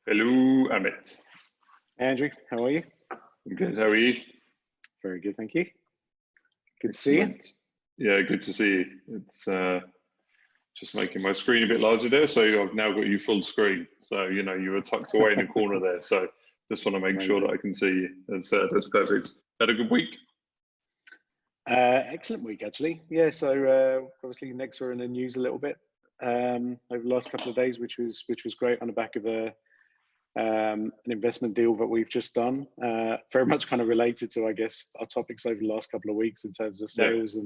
Hello, Amit. Andrew, how are you? I'm good. How are you? Very good, thank you. Good to see you. Yeah, good to see you. It's just making my screen a bit larger there, so I've now got you full screen. So you were tucked away in the corner there. So just want to make sure that I can see you. That's perfect. Had a good week. Excellent week, actually. Yeah. So obviously, next we're in the news a little bit over the last couple of days, which was great on the back of an investment deal that we've just done. Very much kind of related to, I guess, our topics over the last couple of weeks in terms of sales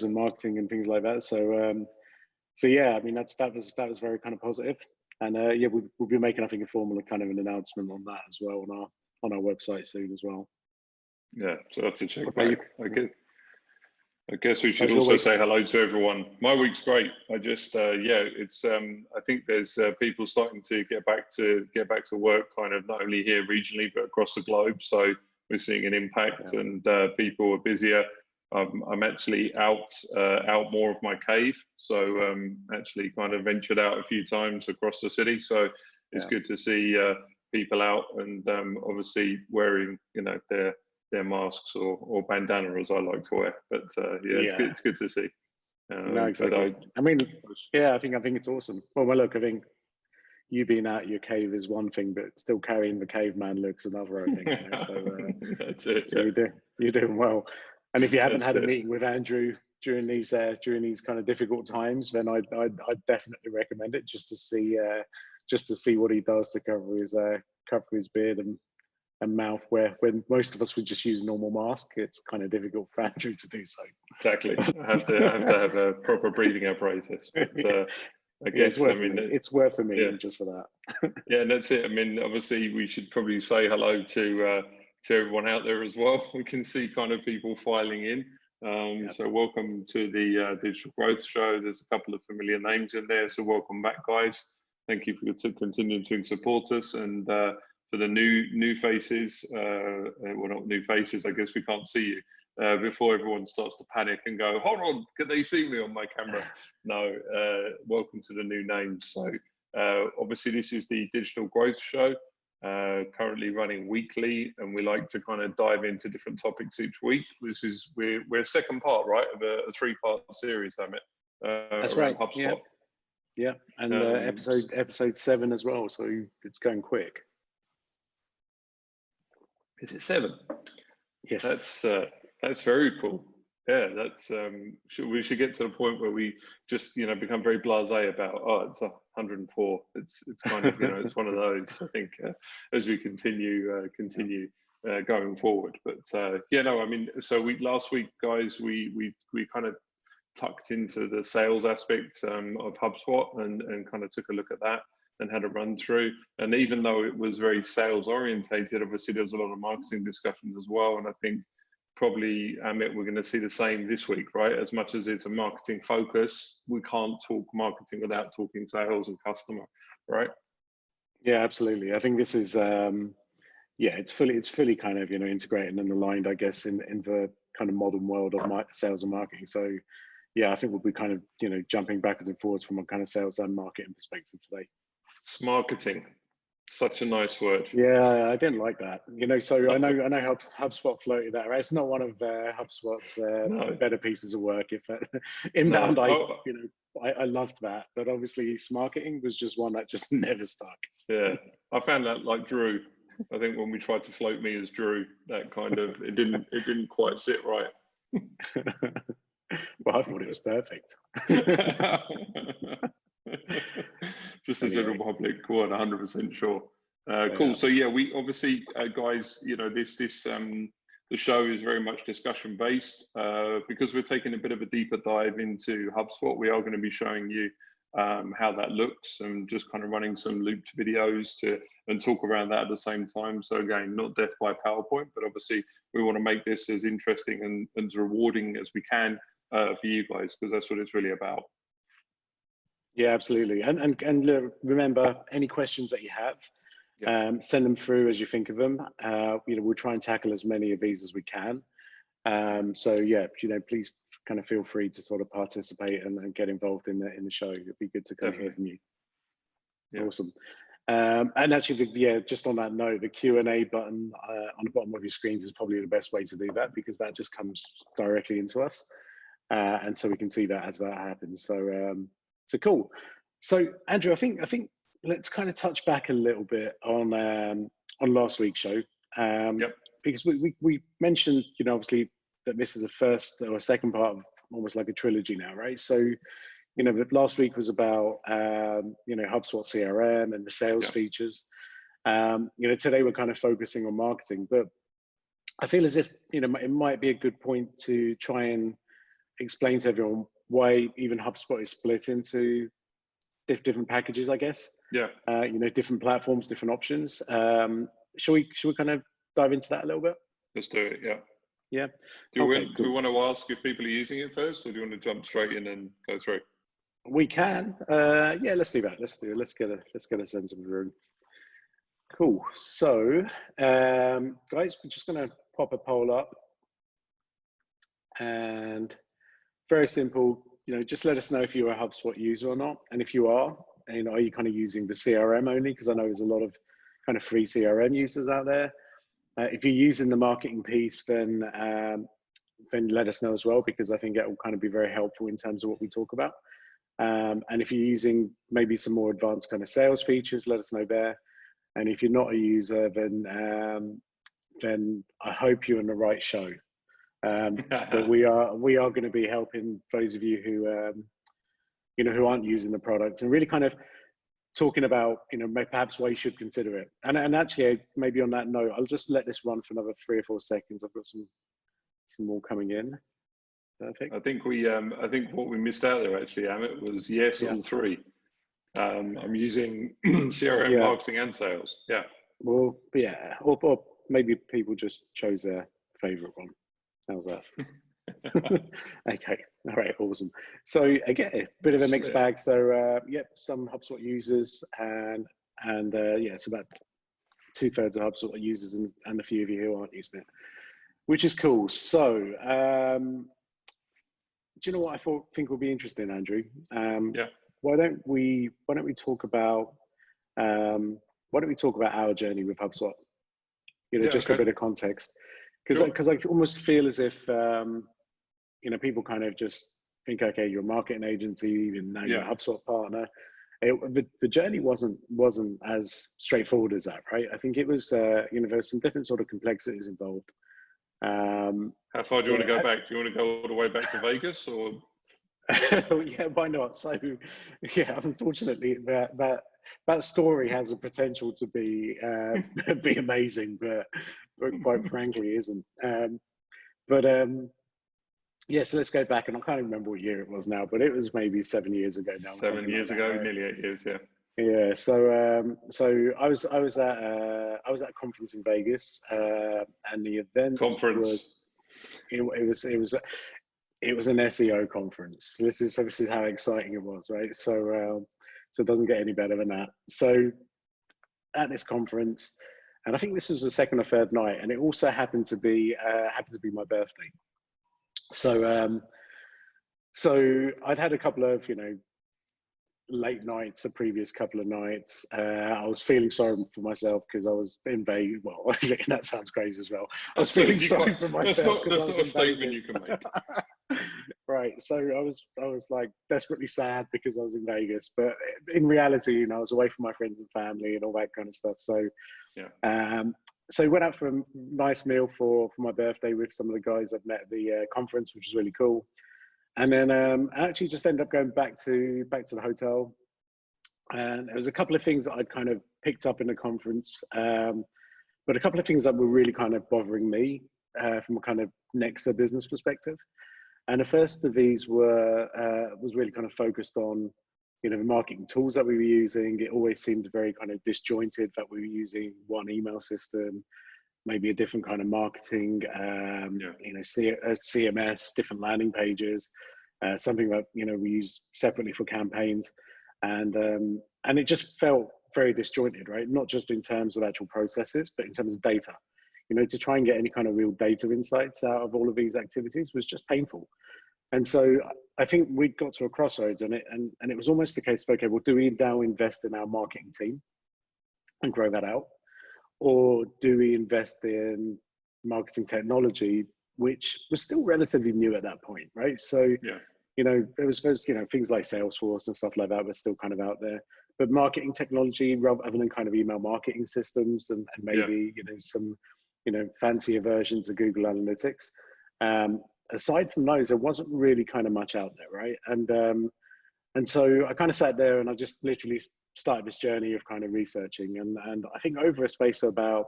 and marketing and things like that. So yeah, I mean that was very kind of positive. And yeah, we'll be making, I think, a formal kind of an announcement on that as well on our website soon as well. Yeah, so I have to check back. I guess we should also say hello to everyone. My week's great. I just it's I think there's people starting to get back to work, kind of not only here regionally but across the globe. So we're seeing an impact, and people are busier. I'm actually out more of my cave, so actually kind of ventured out a few times across the city. So it's good to see people out and obviously wearing their masks or bandana, as I like to wear. But it's good to see. No, exactly. I mean, yeah, I think it's awesome. Well, look, I think you being out of your cave is one thing, but still carrying the caveman looks another, I think. So that's it. So you're doing well. And if you haven't had a meeting with Andrew during these kind of difficult times, then I'd definitely recommend it, just to see what he does to cover his beard and mouth, where when most of us would just use a normal mask, it's kind of difficult for Andrew to do so. Exactly. I have to have a proper breathing apparatus. But, I guess it's worth a meeting just for that. Yeah, and that's it. I mean, obviously, we should probably say hello to everyone out there as well. We can see kind of people filing in. So welcome to the Digital Growth Show. There's a couple of familiar names in there, so welcome back, guys. Thank you for continuing to support us, and for the new faces, well, not new faces, I guess we can't see you, before everyone starts to panic and go, hold on, can they see me on my camera? No, welcome to the new names. So obviously this is the Digital Growth Show, currently running weekly, and we like to kind of dive into different topics each week. We're second part, right, of a 3-part series, Amit. That's right. HubSpot. Yeah, and episode 7 as well, so it's going quick. Is it 7? Yes. That's very cool. Yeah, that's we should get to the point where we just become very blasé about it's 104. It's kind of it's one of those. I think as we continue going forward. But I mean, so last week, guys, we kind of tucked into the sales aspect of HubSpot and kind of took a look at that and had a run through. And even though it was very sales orientated, obviously there was a lot of marketing discussions as well. And I think probably, Amit, we're going to see the same this week, right? As much as it's a marketing focus, we can't talk marketing without talking sales and customer, right? Yeah, absolutely. I think this is it's fully kind of integrated and aligned, I guess, in the kind of modern world of sales and marketing. So yeah, I think we'll be kind of jumping backwards and forwards from a kind of sales and marketing perspective today. Smarketing, such a nice word. Yeah, I didn't like that. So I know HubSpot floated that. Right? It's not one of HubSpot's better pieces of work. If inbound, I loved that, but obviously smarketing was just one that just never stuck. Yeah, I found that like Drew. I think when we tried to float me as Drew, that kind of it didn't quite sit right. Well, I thought it was perfect. Just the general public weren't 100% sure. Cool. So yeah, we obviously, guys, the show is very much discussion based because we're taking a bit of a deeper dive into HubSpot. We are going to be showing you how that looks and just kind of running some looped videos and talk around that at the same time. So again, not death by PowerPoint, but obviously we want to make this as interesting and as rewarding as we can for you guys, because that's what it's really about. Yeah, absolutely. And remember, any questions that you have, send them through as you think of them. We'll try and tackle as many of these as we can. So yeah, please kind of feel free to sort of participate and get involved in the show. It'd be good to kind of hear from you. Yeah. Awesome. And actually, just on that note, the Q&A button on the bottom of your screens is probably the best way to do that, because that just comes directly into us. And so we can see that as that happens. So cool. So Andrew, I think let's kind of touch back a little bit on last week's show, because we mentioned, obviously that this is the first or second part of almost like a trilogy now, right? So last week was about HubSpot CRM and the sales features. Today we're kind of focusing on marketing, but I feel as if it might be a good point to try and explain to everyone why even HubSpot is split into different packages, I guess. Different platforms, different options. Shall we kind of dive into that a little bit? Let's do it. Yeah. Do we want to ask if people are using it first, or do you want to jump straight in and go through? We can. Let's do that. Let's get a sense of the room. Cool. So, guys, we're just going to pop a poll up, and very simple. Just let us know if you're a HubSpot user or not, and if you are, are you kind of using the CRM only? Because I know there's a lot of kind of free CRM users out there. If you're using the marketing piece, then let us know as well, because I think it will kind of be very helpful in terms of what we talk about. And if you're using maybe some more advanced kind of sales features, let us know there. And if you're not a user, then I hope you're in the right show. But we are going to be helping those of you who aren't using the product, and really kind of talking about perhaps why you should consider it. And actually, maybe on that note, I'll just let this run for another 3 or 4 seconds. I've got some more coming in. Perfect. I think what we missed out there actually, Amit, was all 3. I'm using CRM, marketing, and sales. Well, or maybe people just chose their favorite one. How's that? Okay. All right. Awesome. So again, a bit of a mixed bag. So some HubSpot users and it's about 2/3 of HubSpot users and a few of you who aren't using it, which is cool. So do you know what I think will be interesting, Andrew? Why don't we talk about our journey with HubSpot? For a bit of context, because I almost feel as if people kind of just think, okay, you're a marketing agency, and now you're a HubSpot partner. The journey wasn't as straightforward as that, right? I think it was there's some different sort of complexities involved. How far do you want to go back? Do you want to go all the way back to Vegas, or? Yeah, why not? So, unfortunately, that story has a potential to be amazing, but quite frankly, isn't. So let's go back, and I can't remember what year it was now, but it was maybe 7 years ago now. 7 years ago, right? Nearly 8 years, yeah. Yeah, so I was at a conference in Vegas, and the event was it was an SEO conference. This is how exciting it was, right? So it doesn't get any better than that. So at this conference, and I think this was the second or third night, and it also happened to be my birthday. So I'd had a couple of late nights, the previous couple of nights. I was feeling sorry for myself because I was in Vegas. Well, that sounds crazy as well. I was feeling sorry for myself. That's not a statement you can make. Right. So I was like desperately sad because I was in Vegas, but in reality, I was away from my friends and family and all that kind of stuff. So so we went out for a nice meal for my birthday with some of the guys I've met at the conference, which was really cool. And then I actually just ended up going back to the hotel, and there was a couple of things that I'd kind of picked up in the conference, but a couple of things that were really kind of bothering me from a kind of next business perspective. And the first of these was really kind of focused on the marketing tools that we were using. It always seemed very kind of disjointed that we were using one email system, maybe a different kind of marketing, CMS, different landing pages, something that we use separately for campaigns, and it just felt very disjointed, right? Not just in terms of actual processes, but in terms of data. To try and get any kind of real data insights out of all of these activities was just painful. And so I think we got to a crossroads, and it was almost the case of, okay, well, do we now invest in our marketing team? and grow that out? Or do we invest in marketing technology, which was still relatively new at that point, right? So, you know, there was, you know, things like Salesforce and stuff like that were still kind of out there. But marketing technology, rather than kind of email marketing systems and maybe, you know, some, you know, fancier versions of Google Analytics. Aside from those, there wasn't really kind of much out there, right? And so I kind of sat there and I just literally started this journey of kind of researching. And I think over a space of about,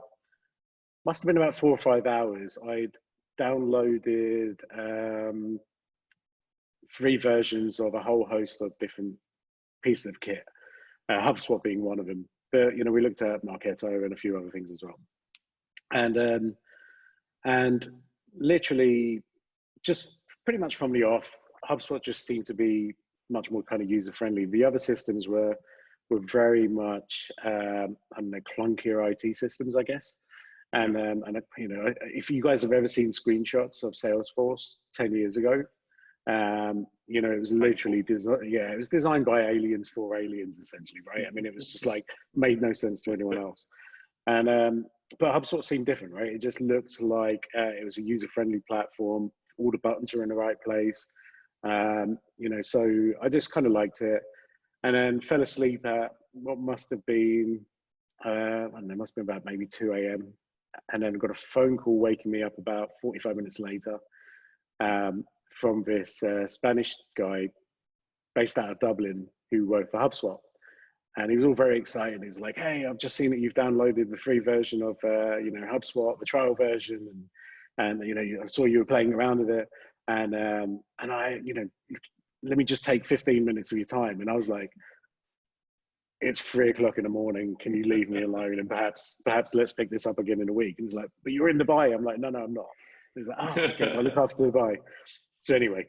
must have been about 4 or 5 hours, I'd downloaded 3 versions of a whole host of different pieces of kit, HubSpot being one of them. But, you know, we looked at Marketo and a few other things as well. And literally just pretty much from the off, HubSpot just seemed to be much more kind of user-friendly. The other systems were very much, I don't know, clunkier IT systems, I guess. And you know, if you guys have ever seen screenshots of Salesforce 10 years ago, you know, it was literally it was designed by aliens for aliens, essentially, right? I mean, it was just like made no sense to anyone else. And but HubSpot seemed different, right? It just looked like it was a user-friendly platform. All the buttons are in the right place. You know, so I just kind of liked it, and then fell asleep at what must have been, I don't know, must have been about maybe 2 a.m. And then got a phone call waking me up about 45 minutes later from this Spanish guy based out of Dublin who worked for HubSpot. And he was all very excited. He's like, "Hey, I've just seen that you've downloaded the free version of, you know, HubSpot, the trial version, and you know, I saw you were playing around with it, and I, you know, let me just take 15 minutes of your time." And I was like, "It's 3 o'clock in the morning. Can you leave me alone? And perhaps let's pick this up again in a week." And he's like, "But you're in Dubai." I'm like, "No, I'm not." He's like, "Oh, okay, so I look after Dubai." So anyway,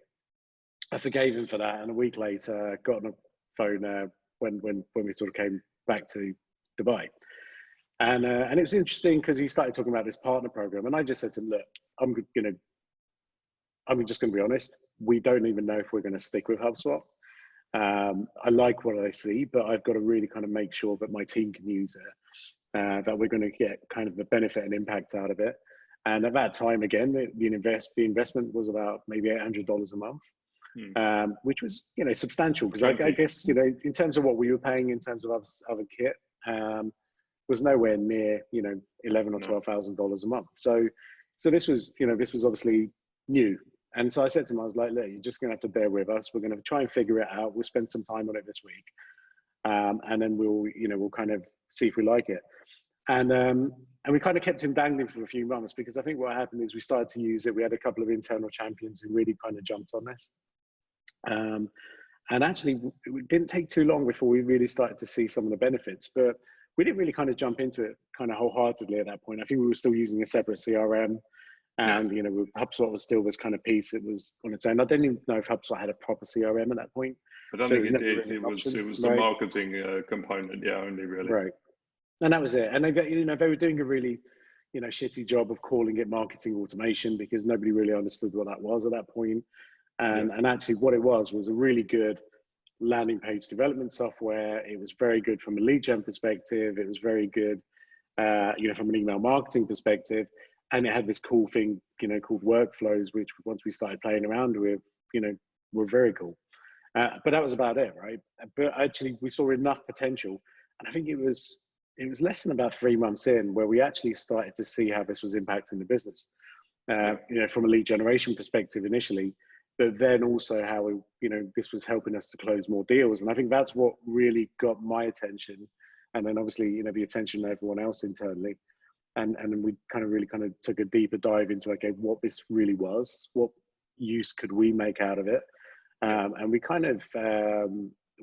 I forgave him for that. And a week later, got on the phone when we sort of came back to Dubai. And it was interesting because he started talking about this partner program. And I just said to him, "Look, I'm just going to be honest. We don't even know if we're going to stick with HubSpot. I like what I see, but I've got to really kind of make sure that my team can use it, that we're going to get kind of the benefit and impact out of it." And at that time, again, the investment was about maybe $800 a month, which was, you know, substantial because I guess, you know, in terms of what we were paying in terms of other kit, was nowhere near, you know, $11,000 or $12,000 a month. So this was, you know, this was obviously new. And so I said to him, I was like, "Look, you're just going to have to bear with us. We're going to try and figure it out. We'll spend some time on it this week. And then we'll kind of see if we like it." And we kind of kept him dangling for a few months because I think what happened is we started to use it. We had a couple of internal champions who really kind of jumped on this. And actually, it didn't take too long before we really started to see some of the benefits, but we didn't really kind of jump into it kind of wholeheartedly at that point. I think we were still using a separate CRM. And, you know, HubSpot was still this kind of piece. It was on its own. I didn't even know if HubSpot had a proper CRM at that point. I don't think it did. It was the marketing component. Yeah, only really. Right. And that was it. And they were doing a really, you know, shitty job of calling it marketing automation because nobody really understood what that was at that point. And actually what it was a really good landing page development software. It was very good from a lead gen perspective. It was very good, you know, from an email marketing perspective. And it had this cool thing, you know, called workflows, which once we started playing around with, you know, were very cool. But that was about it, right? But actually we saw enough potential. And I think it was less than about 3 months in where we actually started to see how this was impacting the business, you know, from a lead generation perspective initially, but then also how, you know, this was helping us to close more deals. And I think that's what really got my attention. And then obviously, you know, the attention of everyone else internally. And then we kind of took a deeper dive into, okay, what this really was, what use could we make out of it? And we kind of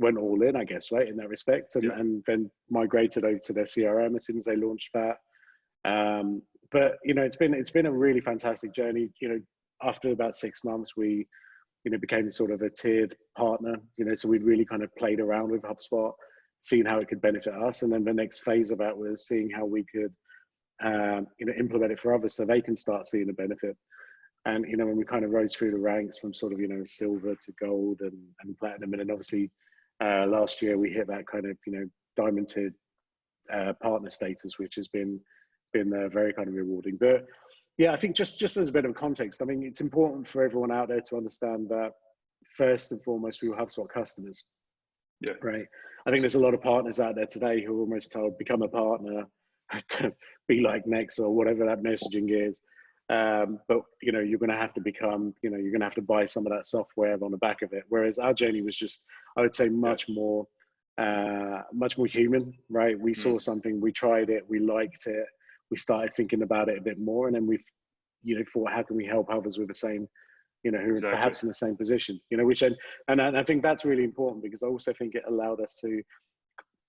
went all in, I guess, right, in that respect, and then migrated over to their CRM as soon as they launched that. But you know, it's been a really fantastic journey. You know, after about 6 months, we, you know, became sort of a tiered partner. You know, so we'd really kind of played around with HubSpot, seeing how it could benefit us, and then the next phase of that was seeing how we could, you know, implement it for others so they can start seeing the benefit. And you know, when we kind of rose through the ranks from sort of, you know, silver to gold and platinum, and then obviously last year we hit that kind of, you know, diamond tier partner status, which has been very kind of rewarding. But yeah, I think just as a bit of context, I mean, it's important for everyone out there to understand that first and foremost, we will have HubSpot customers. Yeah. Right. I think there's a lot of partners out there today who are almost told, become a partner, be like Next or whatever that messaging is. But you know, you're going to have to become, you know, you're going to have to buy some of that software on the back of it. Whereas our journey was just, I would say, much more human. Right. We saw something, we tried it, we liked it, we started thinking about it a bit more, and then we've, you know, thought, how can we help others with the same, you know, who are perhaps in the same position, you know, which, and I think that's really important, because I also think it allowed us to,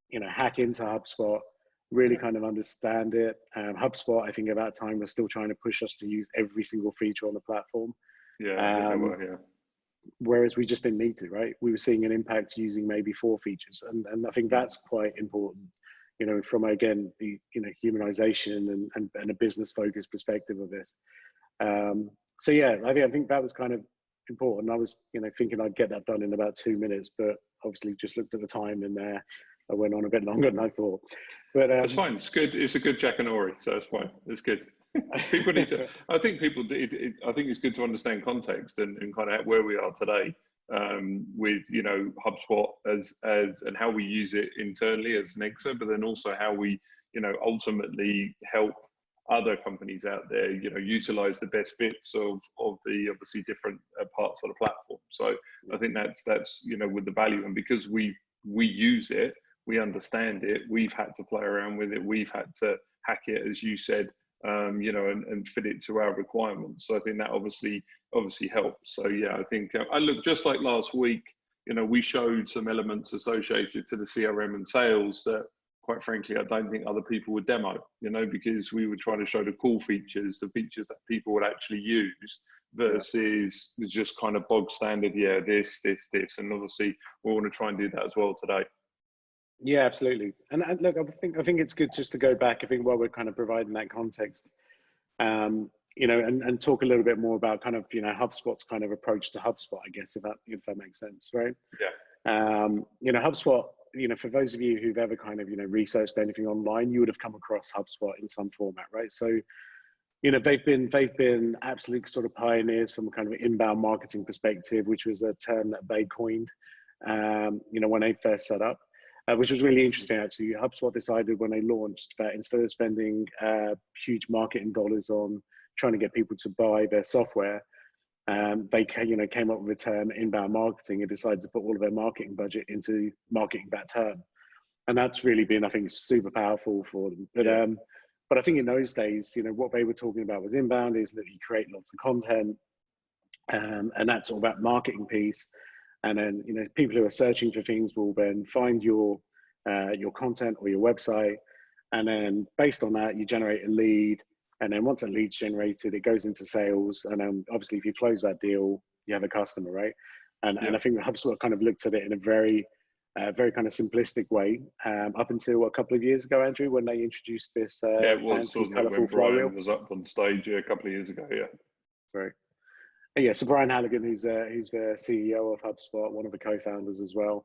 you know, hack into HubSpot, really kind of understand it. HubSpot, I think at that time, was still trying to push us to use every single feature on the platform. Yeah. Whereas we just didn't need to, right? We were seeing an impact using maybe 4 features. And I think that's quite important, you know, from, again, the, you know, humanization and a business focused perspective of this. So yeah, I think that was kind of important. I was, you know, thinking I'd get that done in about 2 minutes, but obviously just looked at the time and I went on a bit longer than I thought. But that's fine. It's good. It's a good Jack and Ori, so that's fine. It's good. People need to. I think people. I think it's good to understand context and kind of where we are today with, you know, HubSpot as and how we use it internally as Nexa, but then also how we, you know, ultimately help other companies out there, you know, utilize the best bits of the obviously different parts of the platform. So I think that's you know, with the value, and because we use it, we understand it, we've had to play around with it, we've had to hack it, as you said, you know, and fit it to our requirements. So I think that obviously helps. So yeah, I think I look, just like last week, you know, we showed some elements associated to the CRM and sales that, quite frankly, I don't think other people would demo, you know, because we were trying to show the cool features, the features that people would actually use, versus just kind of bog standard, yeah, this. And obviously we want to try and do that as well today. Yeah, absolutely. And look, I think it's good just to go back, I think, while we're kind of providing that context, you know, and talk a little bit more about kind of, you know, HubSpot's kind of approach to HubSpot, I guess, if that makes sense, right? Yeah. You know, HubSpot, you know, for those of you who've ever kind of, you know, researched anything online, you would have come across HubSpot in some format, right? So, you know, they've been absolute sort of pioneers from a kind of inbound marketing perspective, which was a term that they coined, you know, when they first set up. Which was really interesting, actually. HubSpot decided when they launched that instead of spending huge marketing dollars on trying to get people to buy their software, they, you know, came up with the term inbound marketing and decided to put all of their marketing budget into marketing that term. And that's really been, I think, super powerful for them. But I think in those days, you know, what they were talking about was inbound is that you create lots of content, and that's all about marketing piece. And then, you know, people who are searching for things will then find your content or your website, and then based on that, you generate a lead. And then once that lead's generated, it goes into sales. And then obviously, if you close that deal, you have a customer, right? And I think HubSpot kind of looked at it in a very kind of simplistic way, up until a couple of years ago, Andrew, when they introduced this fancy, colourful flywheel. Was up on stage a couple of years ago, yeah. Right. Yeah, so Brian Halligan, who's the CEO of HubSpot, one of the co-founders as well,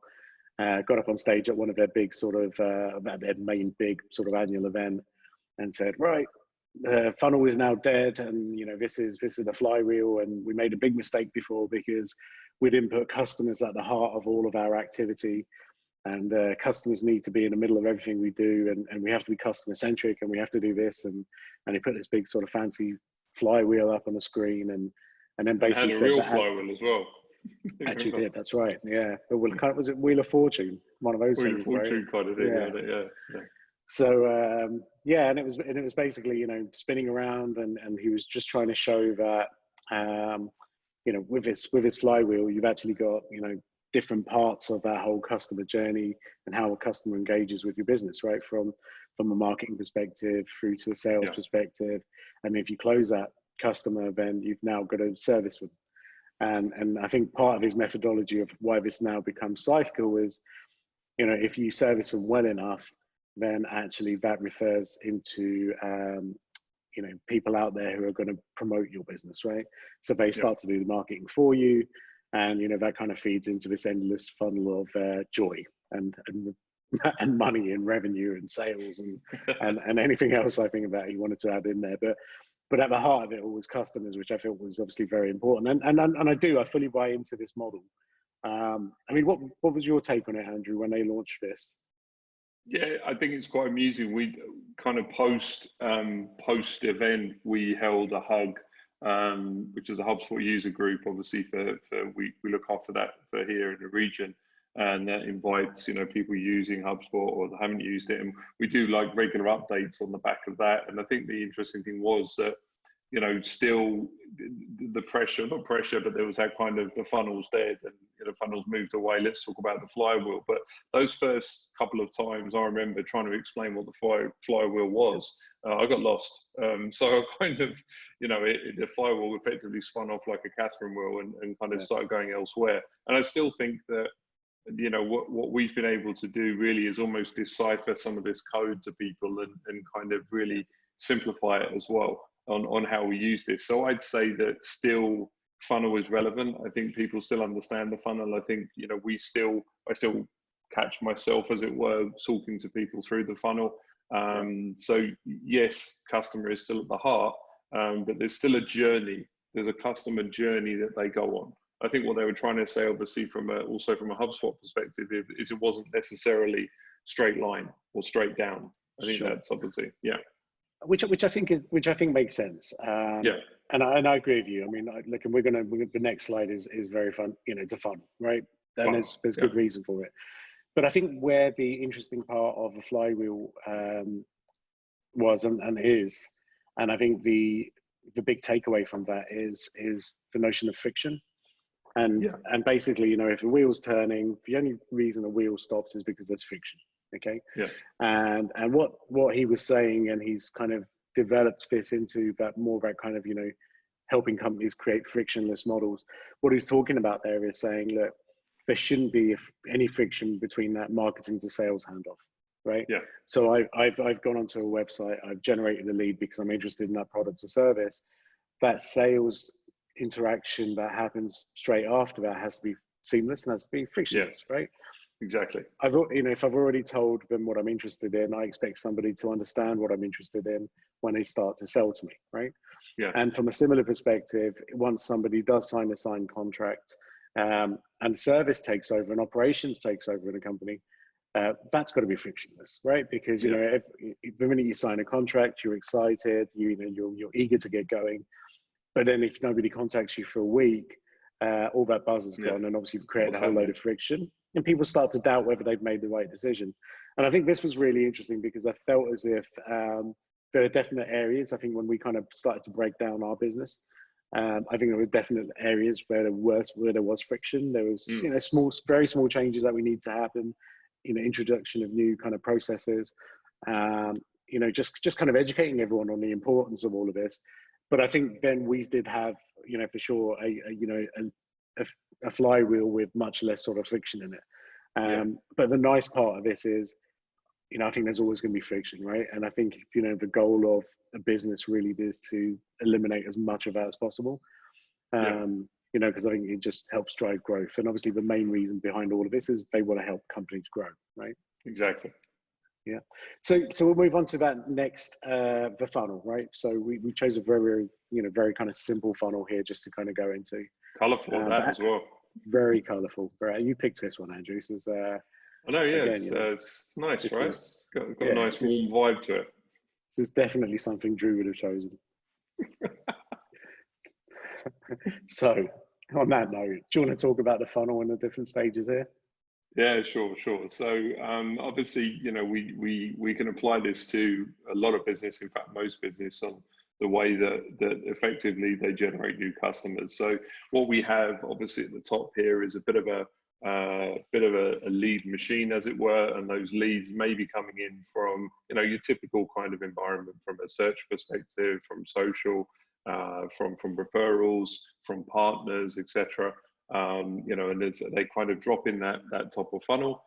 got up on stage at one of their big sort of their main big sort of annual event, and said, right, funnel is now dead, and you know, this is the flywheel, and we made a big mistake before because we didn't put customers at the heart of all of our activity, and customers need to be in the middle of everything we do, and we have to be customer centric, and we have to do this, and he put this big sort of fancy flywheel up on the screen, and then basically had a real flywheel as well. Actually did, that's right. Yeah, but was it Wheel of Fortune? One of those things, Wheel of Fortune, right? kind of thing, yeah. So yeah, and it was basically, you know, spinning around, and he was just trying to show that you know, with his flywheel, you've actually got, you know, different parts of that whole customer journey and how a customer engages with your business, right? From a marketing perspective through to a sales perspective, and if you close that customer, then you've now got to service them. And I think part of his methodology of why this now becomes cyclical is, you know, if you service them well enough, then actually that refers into you know, people out there who are going to promote your business, right? So they start to do the marketing for you, and you know, that kind of feeds into this endless funnel of joy and and money and revenue and sales and anything else I think about he wanted to add in there. But at the heart of it all was customers, which I felt was obviously very important. And I fully buy into this model. I mean, what was your take on it, Andrew, when they launched this? Yeah, I think it's quite amusing. We kind of post event, we held a hug, which is a HubSpot user group. Obviously, for we look after that for here in the region, and that invites people using HubSpot or that haven't used it, and we do like regular updates on the back of that. And I think the interesting thing was that still the pressure, not pressure, but there was that kind of the funnel's dead and funnels moved away. Let's talk about the flywheel. But those first couple of times, I remember trying to explain what the flywheel was. I got lost. So I kind of, the flywheel effectively spun off like a Catherine wheel and kind of started going elsewhere. And I still think that, what we've been able to do really is almost decipher some of this code to people and kind of really simplify it as well on how we use this. So I'd say that still funnel is relevant. I think people still understand the funnel. I think, I still catch myself, as it were, talking to people through the funnel. So yes, customer is still at the heart, but there's still a journey. There's a customer journey that they go on. I think what they were trying to say, obviously, also from a HubSpot perspective, is it wasn't necessarily straight line or straight down. I think that's obviously, yeah. Which I think makes sense. And I agree with you. I mean, look, and the next slide is very fun. It's a funnel, right? And there's good reason for it. But I think where the interesting part of the flywheel was and is, and I think the big takeaway from that is the notion of friction. And basically, if a wheel's turning, the only reason a wheel stops is because there's friction. Okay. Yeah. And what he was saying, and he's kind of developed this into that more of that kind of, helping companies create frictionless models. What he's talking about there is saying, look, there shouldn't be any friction between that marketing to sales handoff, right? Yeah. So I've gone onto a website, I've generated a lead because I'm interested in that product or service. That sales interaction that happens straight after that has to be seamless and has to be frictionless, right? Exactly. If I've already told them what I'm interested in, I expect somebody to understand what I'm interested in when they start to sell to me, right? Yeah. And from a similar perspective, once somebody does sign a signed contract, and service takes over and operations takes over in a company, that's got to be frictionless, right? Because if the minute you sign a contract, you're excited, you're eager to get going, but then if nobody contacts you for a week, all that buzz is gone, and obviously you've created a whole load of friction, and people start to doubt whether they've made the right decision. And I think this was really interesting because I felt as if there are definite areas. I think when we kind of started to break down our business, I think there were definite areas where there was friction. There was very small changes that we need to happen. Introduction of new kind of processes. Just kind of educating everyone on the importance of all of this. But I think then we did have, for sure, a flywheel with much less sort of friction in it. But the nice part of this is, I think there's always going to be friction, right? And I think, the goal of a business really is to eliminate as much of that as possible. Because I think it just helps drive growth. And obviously the main reason behind all of this is they want to help companies grow, right? Exactly. Yeah. So we'll move on to that next, the funnel, right? So we chose a very, very kind of simple funnel here just to kind of go into. Colourful that as well. Very colourful. Right. You picked this one, Andrew. This is, I know, yeah. Again, it's nice, right? Got a nice warm vibe to it. This is definitely something Drew would have chosen. So on that note, do you want to talk about the funnel and the different stages here? Yeah, sure. So obviously, we can apply this to a lot of business, in fact, most business, on the way that effectively they generate new customers. So what we have obviously at the top here is a bit of a lead machine, as it were, and those leads may be coming in from your typical kind of environment, from a search perspective, from social, from referrals, from partners, etc. And they kind of drop in that top of funnel.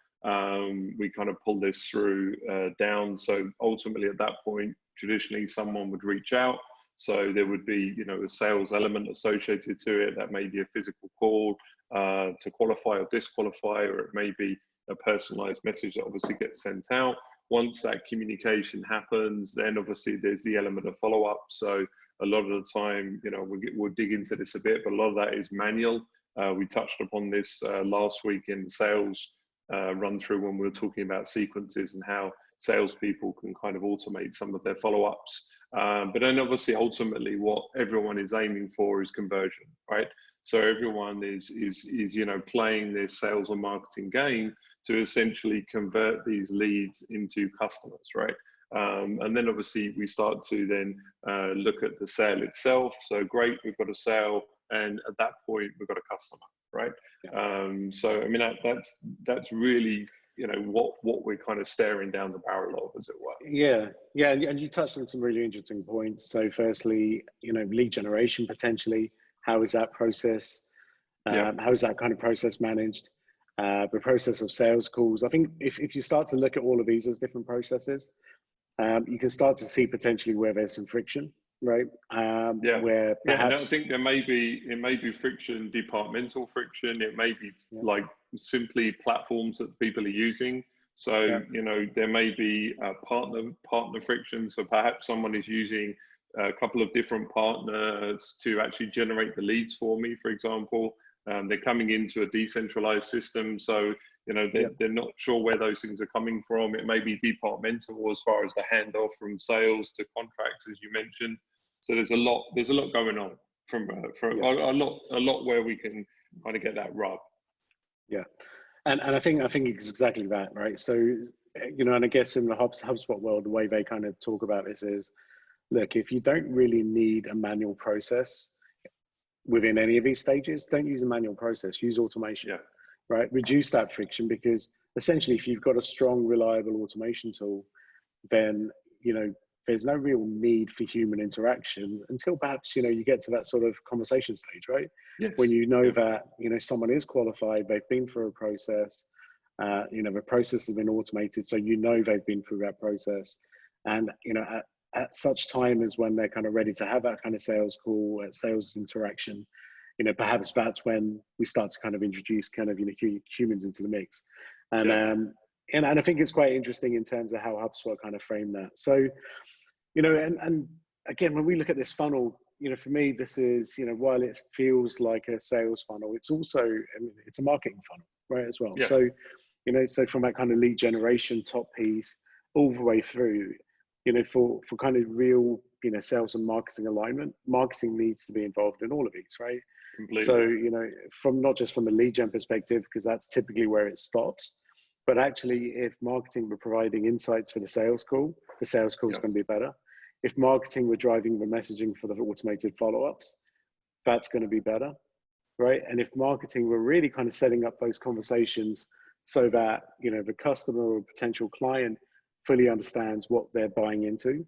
We kind of pull this through down. So ultimately, at that point, traditionally, someone would reach out. So there would be, a sales element associated to it. That may be a physical call to qualify or disqualify, or it may be, a personalized message that obviously gets sent out. Once that communication happens, then obviously there's the element of follow-up. So a lot of the time, you know, we'll dig into this a bit, but a lot of that is manual. We touched upon this last week in the sales run through when we were talking about sequences and how salespeople can kind of automate some of their follow-ups. But then obviously ultimately what everyone is aiming for is conversion, right? So everyone is you know, playing this sales and marketing game to essentially convert these leads into customers, right? And then obviously we start to then look at the sale itself. So great, we've got a sale, and at that point we've got a customer, right? Yeah. So I mean that's really, you know, what we're kind of staring down the barrel of, as it were. Yeah, and you touched on some really interesting points. So firstly, you know, lead generation potentially. How is that process? How is that kind of process managed? The process of sales calls. I think if you start to look at all of these as different processes, you can start to see potentially where there's some friction, right? Where perhaps, and I think it may be friction, departmental friction. It may be like simply platforms that people are using. So you know, there may be partner friction. So perhaps someone is using a couple of different partners to actually generate the leads for me, for example. They're coming into a decentralized system, so you know they're not sure where those things are coming from. It may be departmental as far as the handoff from sales to contracts, as you mentioned. So there's a lot going on from a lot where we can kind of get that rub. Yeah, and I think it's exactly that, right? So you know, and I guess in the HubSpot world, the way they kind of talk about this is, look, if you don't really need a manual process within any of these stages, don't use a manual process, use automation, right? Reduce that friction, because essentially if you've got a strong, reliable automation tool, then, you know, there's no real need for human interaction until perhaps, you know, you get to that sort of conversation stage, right? Yes. When you know that, you know, someone is qualified, they've been through a process, you know, the process has been automated, so you know they've been through that process. And, you know, at such time as when they're kind of ready to have that kind of sales call, sales interaction, you know, perhaps that's when we start to kind of introduce kind of, you know, humans into the mix. And and I think it's quite interesting in terms of how HubSpot kind of framed that. So, you know, and again, when we look at this funnel, you know, for me, this is, you know, while it feels like a sales funnel, it's also, I mean, it's a marketing funnel, right, as well. Yeah. So, you know, so from that kind of lead generation top piece all the way through, you know, for kind of real, you know, sales and marketing alignment, marketing needs to be involved in all of these, right? Completely. So, you know, from not just from a lead gen perspective, because that's typically where it stops, but actually if marketing were providing insights for the sales call is going to be better. If marketing were driving the messaging for the automated follow-ups, that's going to be better, right? And if marketing were really kind of setting up those conversations so that, you know, the customer or potential client fully understands what they're buying into,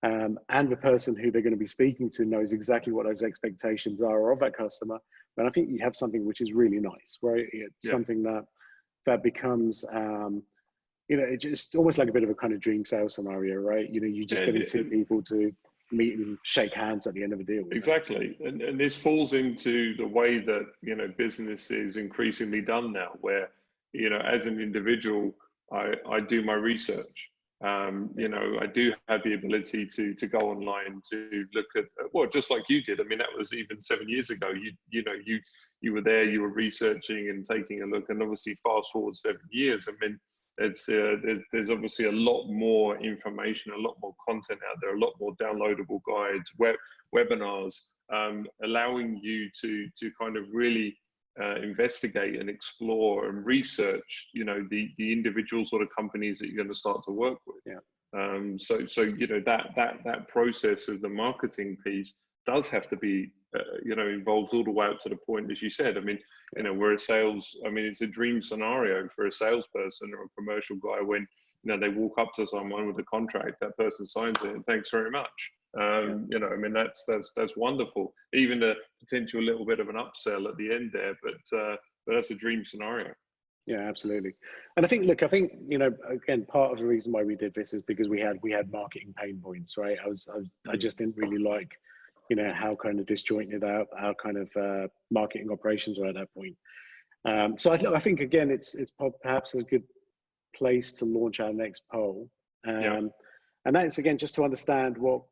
and the person who they're going to be speaking to knows exactly what those expectations are of that customer, then I think you have something which is really nice, right? It's something that becomes, you know, it's just almost like a bit of a kind of dream sales scenario, right? You know, you just getting two people to meet and shake hands at the end of a deal. Exactly. And this falls into the way that, you know, business is increasingly done now, where, you know, as an individual, I do my research. You know, I do have the ability to go online to look at, well, just like you did. I mean, that was even 7 years ago. You know, you were there, you were researching and taking a look, and obviously fast forward 7 years. I mean, it's there's obviously a lot more information, a lot more content out there, a lot more downloadable guides, webinars, allowing you to kind of really investigate and explore and research, you know, the individual sort of companies that you're going to start to work with. So you know, that process of the marketing piece does have to be you know, involved all the way up to the point, as you said. I mean, you know, we're a sales, I mean, it's a dream scenario for a salesperson or a commercial guy when, you know, they walk up to someone with a contract, that person signs it, and thanks very much. You know, I mean, that's wonderful. Even a potential little bit of an upsell at the end there, but that's a dream scenario. Yeah, absolutely. And I think, look, you know, again, part of the reason why we did this is because we had marketing pain points, right? I just didn't really like, you know, how kind of disjointed our kind of marketing operations were at that point. So I think again, it's perhaps a good place to launch our next poll. And that's again just to understand what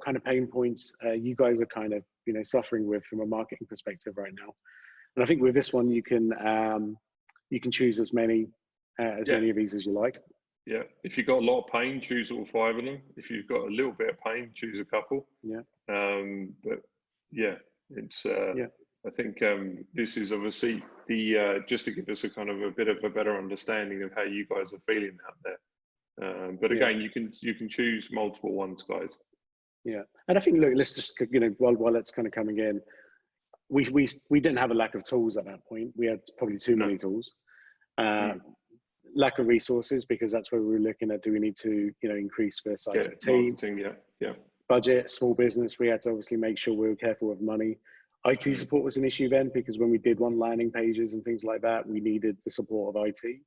kind of pain points you guys are kind of suffering with from a marketing perspective right now. And I think with this one, you can choose as many many of these as you like. Yeah, if you've got a lot of pain, choose all 5 of them. If you've got a little bit of pain, choose a couple. Yeah. But yeah, it's I think this is obviously the just to give us a kind of a bit of a better understanding of how you guys are feeling out there. But again, you can choose multiple ones, guys. Yeah, and I think look, let's just while that's kind of coming in, we didn't have a lack of tools at that point. We had probably too many tools. Lack of resources, because that's where we were looking at, do we need to increase the size of the team? Budget, small business, we had to obviously make sure we were careful with money. IT support was an issue then, because when we did want landing pages and things like that, we needed the support of IT.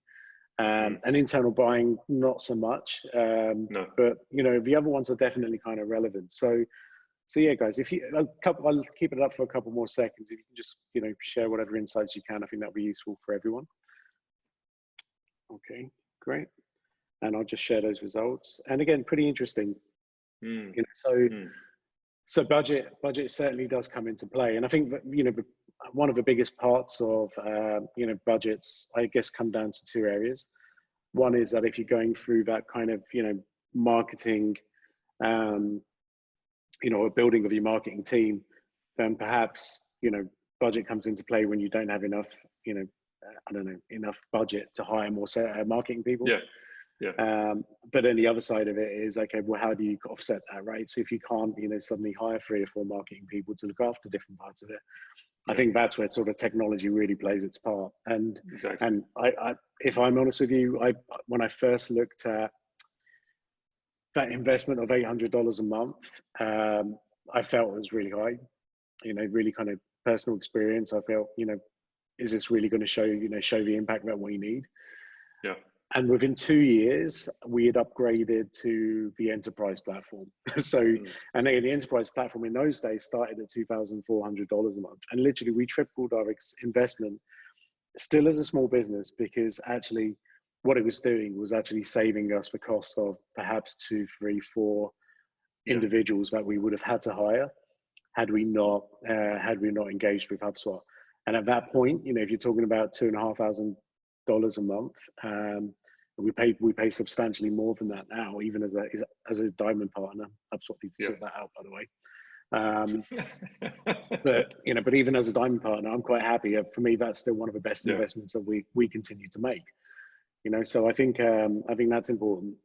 And internal buying, not so much. But the other ones are definitely kind of relevant. So yeah, guys, if I'll keep it up for a couple more seconds. If you can just share whatever insights you can, I think that'll be useful for everyone. Okay, great. And I'll just share those results. And again, pretty interesting. So budget certainly does come into play. And I think that, one of the biggest parts of, budgets, I guess, come down to 2 areas. One is that if you're going through that kind of, marketing, a building of your marketing team, then perhaps, budget comes into play when you don't have enough, enough budget to hire more marketing people. But then the other side of it is, okay, well, how do you offset that, right? So if you can't, suddenly hire 3 or 4 marketing people to look after different parts of it, I think that's where sort of technology really plays its part. And and I if I'm honest with you, when I first looked at that investment of $800 a month, I felt it was really high. Really kind of personal experience. I felt, is this really going to show the impact that we need? Yeah. And within 2 years, we had upgraded to the enterprise platform. And the enterprise platform in those days started at $2,400 a month. And literally we tripled our investment still as a small business, because actually what it was doing was actually saving us the cost of perhaps 2, 3, 4 individuals that we would have had to hire had we not engaged with HubSpot. And at that point, if you're talking about $2,500 a month, we pay substantially more than that now, even as a diamond partner. HubSpot needs to sort that out, by the way. But even as a diamond partner, I'm quite happy. For me, that's still one of the best investments that we continue to make. So I think that's important.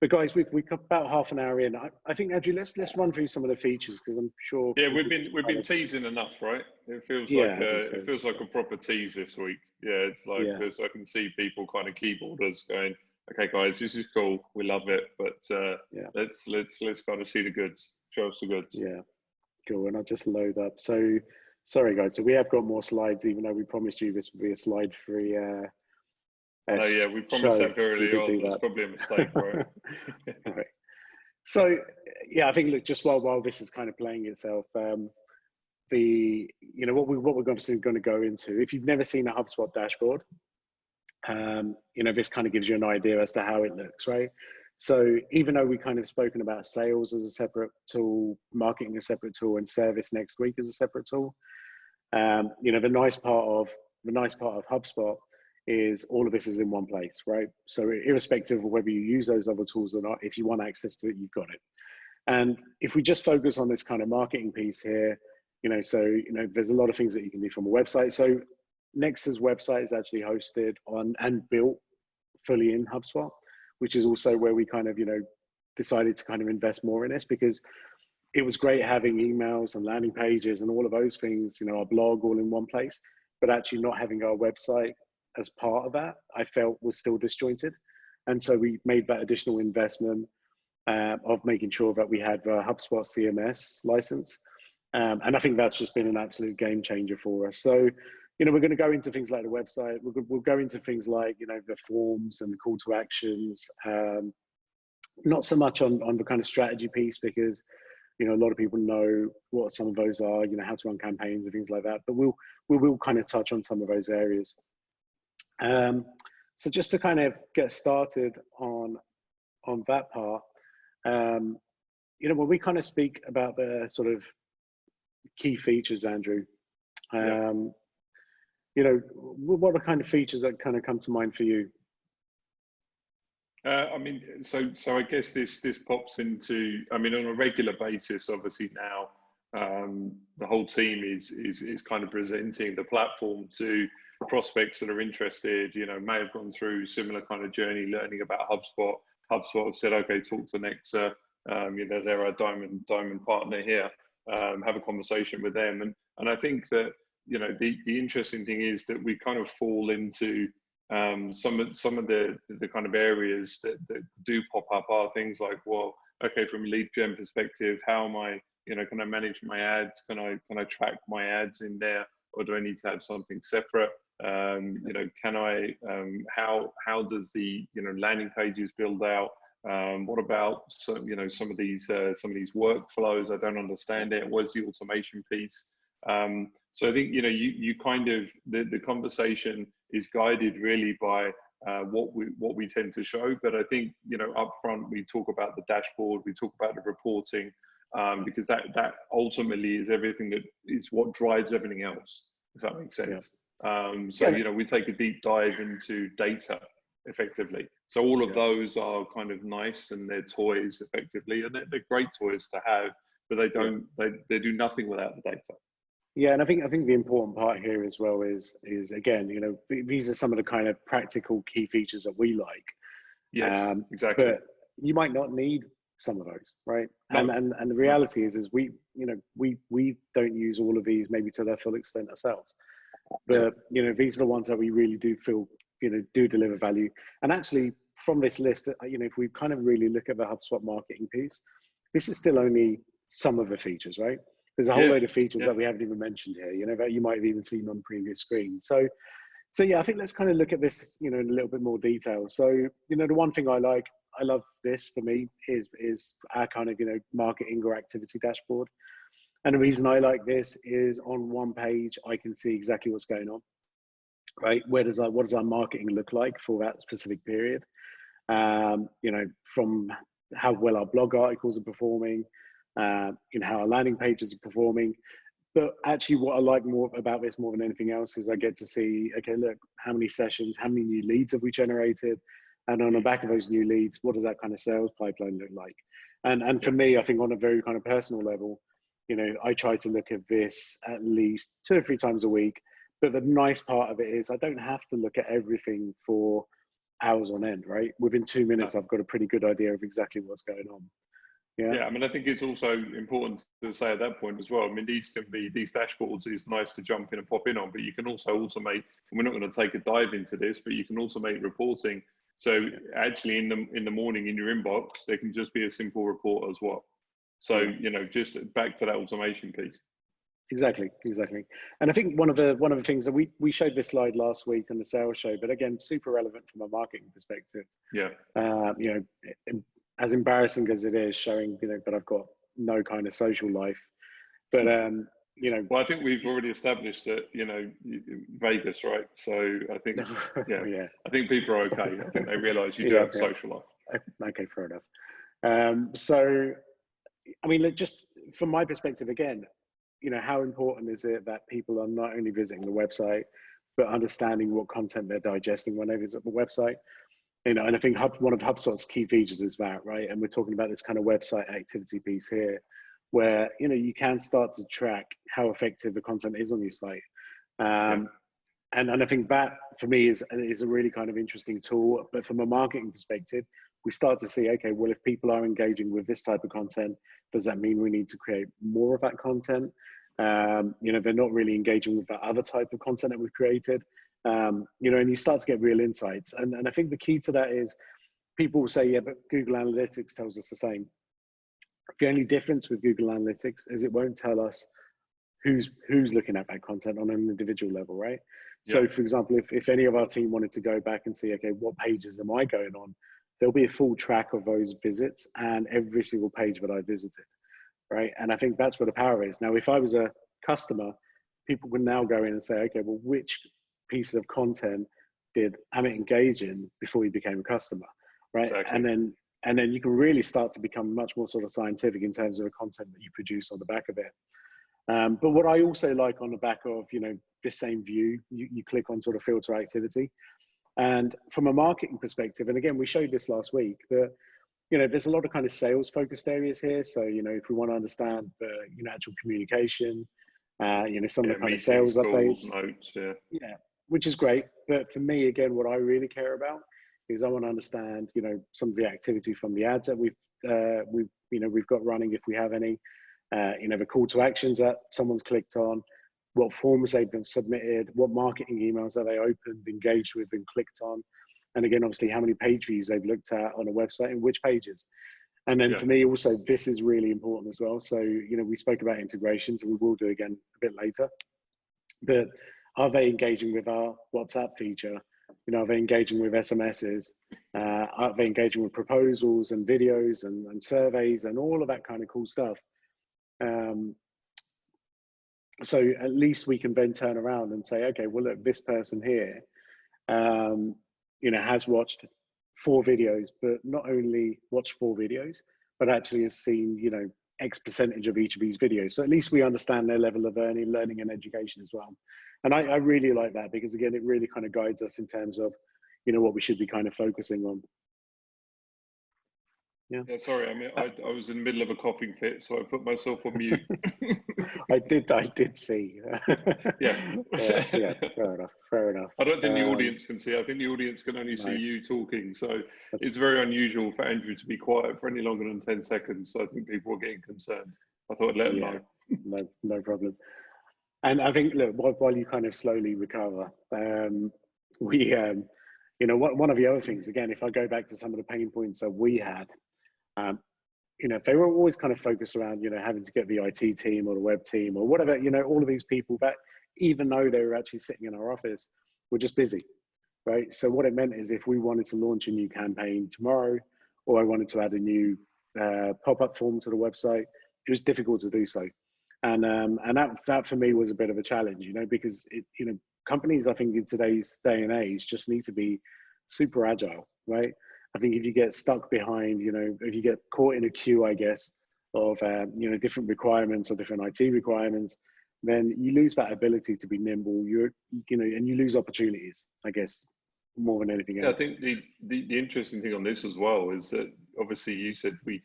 But guys, we've got about half an hour in. I think, Andrew, let's run through some of the features, because I'm sure. Yeah, we've been teasing enough, right? It feels like it feels like a proper tease this week. Yeah, it's like this. I can see people kind of keyboarders going, "Okay, guys, this is cool. We love it, but let's kind of see the goods. Show us the goods." Yeah, cool. And I'll just load up. So sorry, guys. So we have got more slides, even though we promised you this would be a slide-free. We promised that very early on. It's probably a mistake, right? Right. So I think, look, just while this is kind of playing itself, what we're obviously going to go into, if you've never seen a HubSpot dashboard, this kind of gives you an idea as to how it looks, right? So even though we kind of spoken about sales as a separate tool, marketing a separate tool, and service next week as a separate tool, the nice part of HubSpot is all of this is in one place, right? So irrespective of whether you use those other tools or not, if you want access to it, you've got it. And if we just focus on this kind of marketing piece here, there's a lot of things that you can do from a website. So Nexa's website is actually hosted on and built fully in HubSpot, which is also where we kind of, decided to kind of invest more in this, because it was great having emails and landing pages and all of those things, our blog all in one place, but actually not having our website as part of that, I felt was still disjointed. And so we made that additional investment of making sure that we had the HubSpot CMS license. And I think that's just been an absolute game changer for us. So, we're going to go into things like the website. We'll go into things like, the forms and the call to actions. Not so much on the kind of strategy piece, because, a lot of people know what some of those are, how to run campaigns and things like that. But we will kind of touch on some of those areas. So just to kind of get started on that part, you know, when we kind of speak about the sort of key features, Andrew, you know, what are kind of features that kind of come to mind for you? I mean, so I guess this pops into, I mean, on a regular basis, obviously now, the whole team is kind of presenting the platform to prospects that are interested, you know, may have gone through similar kind of journey, learning about HubSpot. HubSpot have said, okay, talk to Nexa, you know, they're our diamond partner here, have a conversation with them. And I think that, you know, the interesting thing is that we kind of fall into some of the kind of areas that do pop up are things like, well, okay, from a lead gen perspective, how am I, you know, can I manage my ads? Can I track my ads in there, or do I need to have something separate? You know, can I, how does the, you know, landing pages build out? What about some, you know, some of these workflows? I don't understand it. What's the automation piece? So I think, you know, you kind of, the conversation is guided really by what we tend to show. But I think, you know, up front, we talk about the dashboard, we talk about the reporting, because that ultimately is everything that is what drives everything else, if that makes sense. So, you know, we take a deep dive into data effectively. So all of those are kind of nice, and they're toys effectively, and they're great toys to have, but they don't, they do nothing without the data. Yeah, and I think the important part here as well is again, you know, these are some of the kind of practical key features that we like. Yes, exactly. But you might not need some of those, right? No. And the reality is we, you know, we don't use all of these maybe to their full extent ourselves. But you know, these are the ones that we really do feel, you know, do deliver value. And actually, from this list, you know, if we kind of really look at the HubSpot marketing piece, this is still only some of the features, right? There's a whole load of features that we haven't even mentioned here, you know, that you might have even seen on previous screens. So yeah, I think let's kind of look at this, you know, in a little bit more detail. So, you know, the one thing I love this for me is our kind of, you know, marketing or activity dashboard. And the reason I like this is on one page, I can see exactly what's going on, right? What does our marketing look like for that specific period? You know, from how well our blog articles are performing, you know, how our landing pages are performing. But actually what I like more about this more than anything else is I get to see, okay, look, how many sessions, how many new leads have we generated? And on the back of those new leads, what does that kind of sales pipeline look like? And for me, I think on a very kind of personal level, you know, I try to look at this at least 2 or 3 times a week. But the nice part of it is I don't have to look at everything for hours on end, right? Within 2 minutes, I've got a pretty good idea of exactly what's going on. Yeah, I mean, I think it's also important to say at that point as well. I mean, these dashboards is nice to jump in and pop in on, but you can also automate, and we're not going to take a dive into this, but you can automate reporting. So actually in the morning in your inbox, there can just be a simple report as well. So, you know, just back to that automation piece. Exactly. And I think one of the things that we showed this slide last week on the sales show, but again, super relevant from a marketing perspective. Yeah. You know, as embarrassing as it is showing, you know, that I've got no kind of social life, but you know. Well, I think we've already established that, you know, Vegas, right? So I think, I think people are okay. I think they realise you do have a social life. Okay, fair enough. So, I mean, just from my perspective, again, you know, how important is it that people are not only visiting the website, but understanding what content they're digesting when they visit the website? You know, and I think one of HubSpot's key features is that, right? And we're talking about this kind of website activity piece here, where, you know, you can start to track how effective the content is on your site. And I think that for me is a really kind of interesting tool. But from a marketing perspective, we start to see, okay, well, if people are engaging with this type of content, does that mean we need to create more of that content? You know, they're not really engaging with that other type of content that we've created. You know, and you start to get real insights. And I think the key to that is people will say, yeah, but Google Analytics tells us the same. The only difference with Google Analytics is it won't tell us who's looking at that content on an individual level, right? So for example, if any of our team wanted to go back and see, okay, what pages am I going on? There'll be a full track of those visits and every single page that I visited, right? And I think that's where the power is. Now, if I was a customer, people can now go in and say, okay, well, which pieces of content did Amit engaging before he became a customer, right? Exactly. And then you can really start to become much more sort of scientific in terms of the content that you produce on the back of it. But what I also like on the back of, you know, this same view, you click on sort of filter activity. And from a marketing perspective, and again, we showed this last week, but, you know, there's a lot of kind of sales focused areas here. So, you know, if we want to understand the, you know, actual communication, you know, some of the kind of sales updates, notes, yeah, which is great. But for me, again, what I really care about is I want to understand, you know, some of the activity from the ads that we've got running, if we have any, you know, the call to actions that someone's clicked on, what forms they've been submitted, what marketing emails that they opened, engaged with, and clicked on, and again, obviously, how many page views they've looked at on a website and which pages. And then for me, also, this is really important as well. So, you know, we spoke about integrations, and we will do again a bit later. But are they engaging with our WhatsApp feature? You know, are they engaging with SMSs? Are they engaging with proposals and videos and surveys and all of that kind of cool stuff? So at least we can then turn around and say, okay, well, look, this person here, you know, has watched 4 videos, but not only watched 4 videos, but actually has seen, you know, X percentage of each of these videos. So at least we understand their level of learning and education as well. And I really like that, because again, it really kind of guides us in terms of, you know, what we should be kind of focusing on. Yeah, sorry, I mean, I was in the middle of a coughing fit, so I put myself on mute. I did see. Yeah. Yeah, fair enough. I don't think the audience can see. I think the audience can only see you talking. So it's very unusual for Andrew to be quiet for any longer than 10 seconds. So I think people are getting concerned. I thought I'd let them know. No problem. And I think, look, while you kind of slowly recover, you know, one of the other things, again, if I go back to some of the pain points that we had, you know, they were always kind of focused around, you know, having to get the IT team or the web team or whatever, you know, all of these people that, even though they were actually sitting in our office, were just busy, right? So what it meant is, if we wanted to launch a new campaign tomorrow, or I wanted to add a new pop-up form to the website, it was difficult to do so. And that for me was a bit of a challenge, you know, because you know, companies, I think in today's day and age, just need to be super agile, right? I think if you get stuck behind, you know, if you get caught in a queue, I guess, of, you know, different requirements or different IT requirements, then you lose that ability to be nimble, you know, and you lose opportunities, I guess, more than anything else. I think the interesting thing on this as well is that, obviously, you said we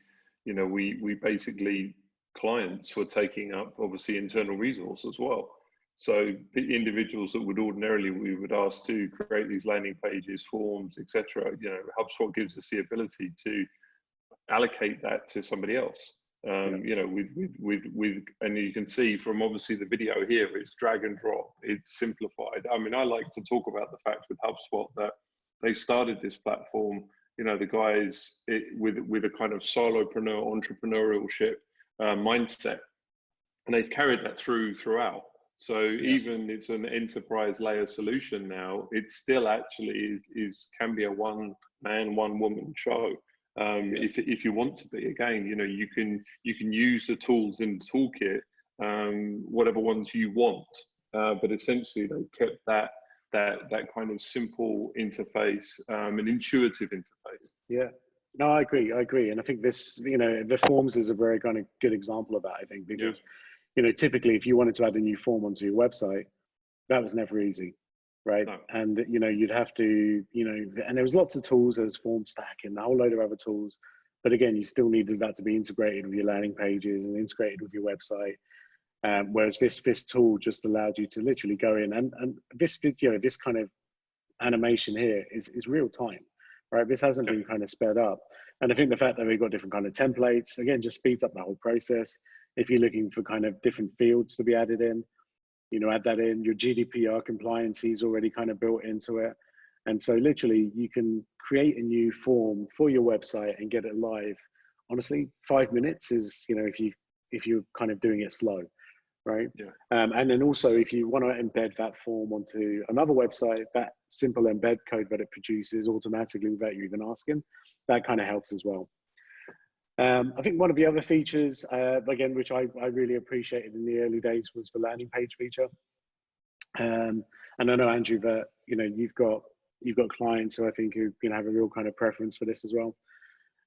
basically, clients were taking up, obviously, internal resource as well. So the individuals that would ordinarily, we would ask to create these landing pages, forms, etc. You know, HubSpot gives us the ability to allocate that to somebody else. You know, with, and you can see from obviously the video here, it's drag and drop, it's simplified. I mean, I like to talk about the fact with HubSpot that they started this platform, you know, the guys with a kind of solopreneur, entrepreneurship mindset, and they've carried that throughout. So even it's an enterprise layer solution now, it still actually can be a one man, one woman show. If you want to be, again, you know, you can use the tools in the toolkit, whatever ones you want, but essentially they've kept that kind of simple interface, an intuitive interface. Yeah, no, I agree, and I think this, you know, the forms is a very kind of good example of that, I think, because you know, typically if you wanted to add a new form onto your website, that was never easy, right? No. And you know, you'd have to, you know, and there was lots of tools, there's FormStack and a whole load of other tools, but again, you still needed that to be integrated with your landing pages and integrated with your website. Whereas this tool just allowed you to literally go in, and this video, this kind of animation here is real time, right? This hasn't been kind of sped up. And I think the fact that we've got different kind of templates, again, just speeds up the whole process. If you're looking for kind of different fields to be added in, you know, add that in. Your GDPR compliance is already kind of built into it. And so literally you can create a new form for your website and get it live. Honestly, 5 minutes is, you know, if you're kind of doing it slow, right? Yeah. And then also if you want to embed that form onto another website, that simple embed code that it produces automatically without you even asking, that kind of helps as well. I think one of the other features, again, which I really appreciated in the early days, was the landing page feature. And I know, Andrew, that, you know, you've got you've got clients who I think who have a real kind of preference for this as well.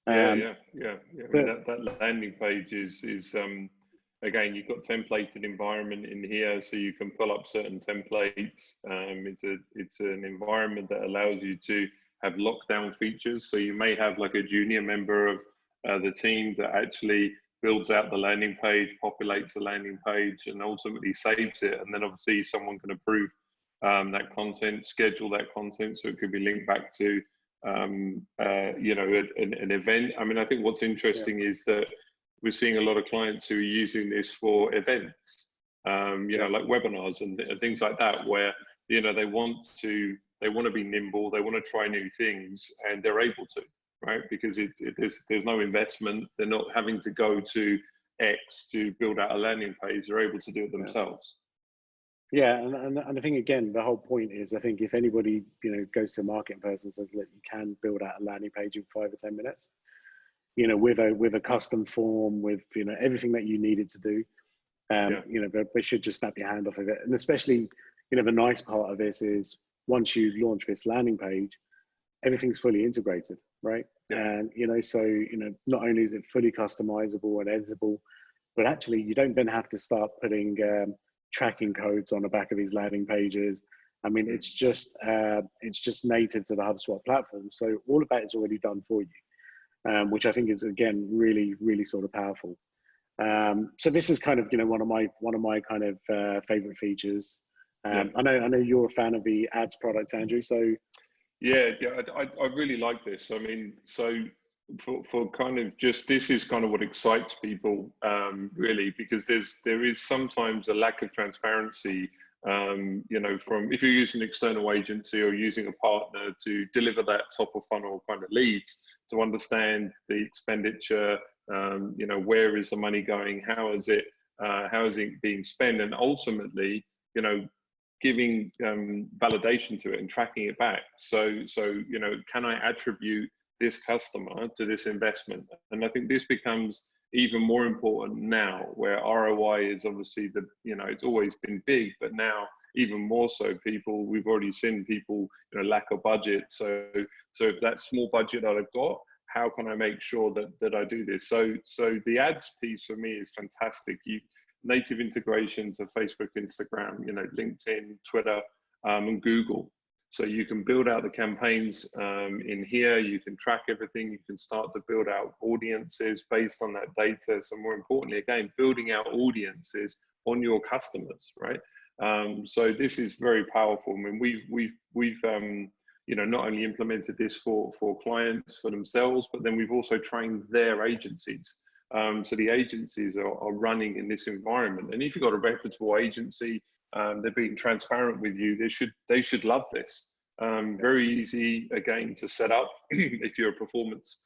Yeah. I mean, that landing page is again, you've got templated environment in here, so you can pull up certain templates. It's an environment that allows you to have lockdown features. So you may have like a junior member of the team that actually builds out the landing page, populates the landing page, and ultimately saves it. And then obviously someone can approve that content, schedule that content, so it could be linked back to an event. I mean, I think what's interesting is that we're seeing a lot of clients who are using this for events, like webinars and things like that, where they want to be nimble, they want to try new things, and they're able to, right? Because there's no investment, they're not having to go to X to build out a landing page, they're able to do it themselves. Yeah, and I think again the whole point is, I think if anybody goes to a marketing person and says, look, you can build out a landing page in 5 or 10 minutes, with a custom form, with everything that you needed to do, they should just snap your hand off of it. And especially the nice part of this is once you launch this landing page, everything's fully integrated, right? And so not only is it fully customizable and editable, but actually you don't then have to start putting tracking codes on the back of these landing pages. I mean, it's just native to the HubSpot platform, so all of that is already done for you, which I think is again really, really sort of powerful. So this is kind of one of my kind of favorite features. I know you're a fan of the ads product, Andrew. So I really like this. I mean, so for kind of just, this is kind of what excites people, really, because there is sometimes a lack of transparency, from if you're using an external agency or using a partner to deliver that top of funnel kind of leads, to understand the expenditure, where is the money going, how is it being spent, and ultimately, giving validation to it and tracking it back. So can I attribute this customer to this investment? And I think this becomes even more important now, where ROI is obviously it's always been big, but now even more so. We've already seen people lack a budget. So if that small budget that I've got, how can I make sure that I do this? So the ads piece for me is fantastic. Native integration to Facebook, Instagram, LinkedIn, Twitter, and Google. So you can build out the campaigns in here. You can track everything. You can start to build out audiences based on that data. So more importantly, again, building out audiences on your customers, right? So this is very powerful. I mean, we've not only implemented this for clients, for themselves, but then we've also trained their agencies. So the agencies are running in this environment. And if you've got a reputable agency, they're being transparent with you, they should love this. Very easy, again, to set up if you're a performance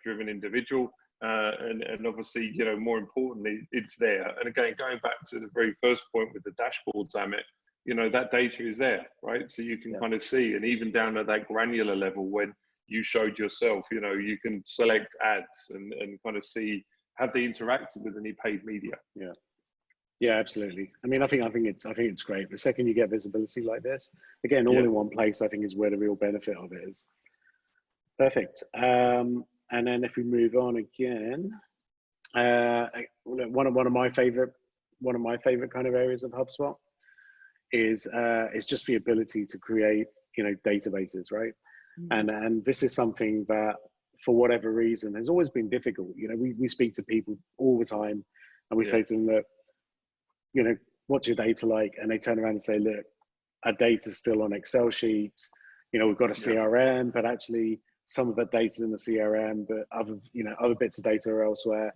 driven individual. And obviously, more importantly, it's there. And again, going back to the very first point with the dashboards, Amit, that data is there, right? So you can kind of see, and even down at that granular level, when you showed yourself, you can select ads and kind of see, have they interacted with any paid media? Yeah, absolutely. I mean, I think it's great. The second you get visibility like this, again, all in one place, I think is where the real benefit of it is. Perfect. And then if we move on again, one of my favorite kind of areas of HubSpot is just the ability to create databases, right? And this is something that, for whatever reason, has always been difficult. We speak to people all the time, and we say to them that, what's your data like? And they turn around and say, look, our data's still on Excel sheets. We've got a CRM, but actually some of that data's in the CRM, but other bits of data are elsewhere.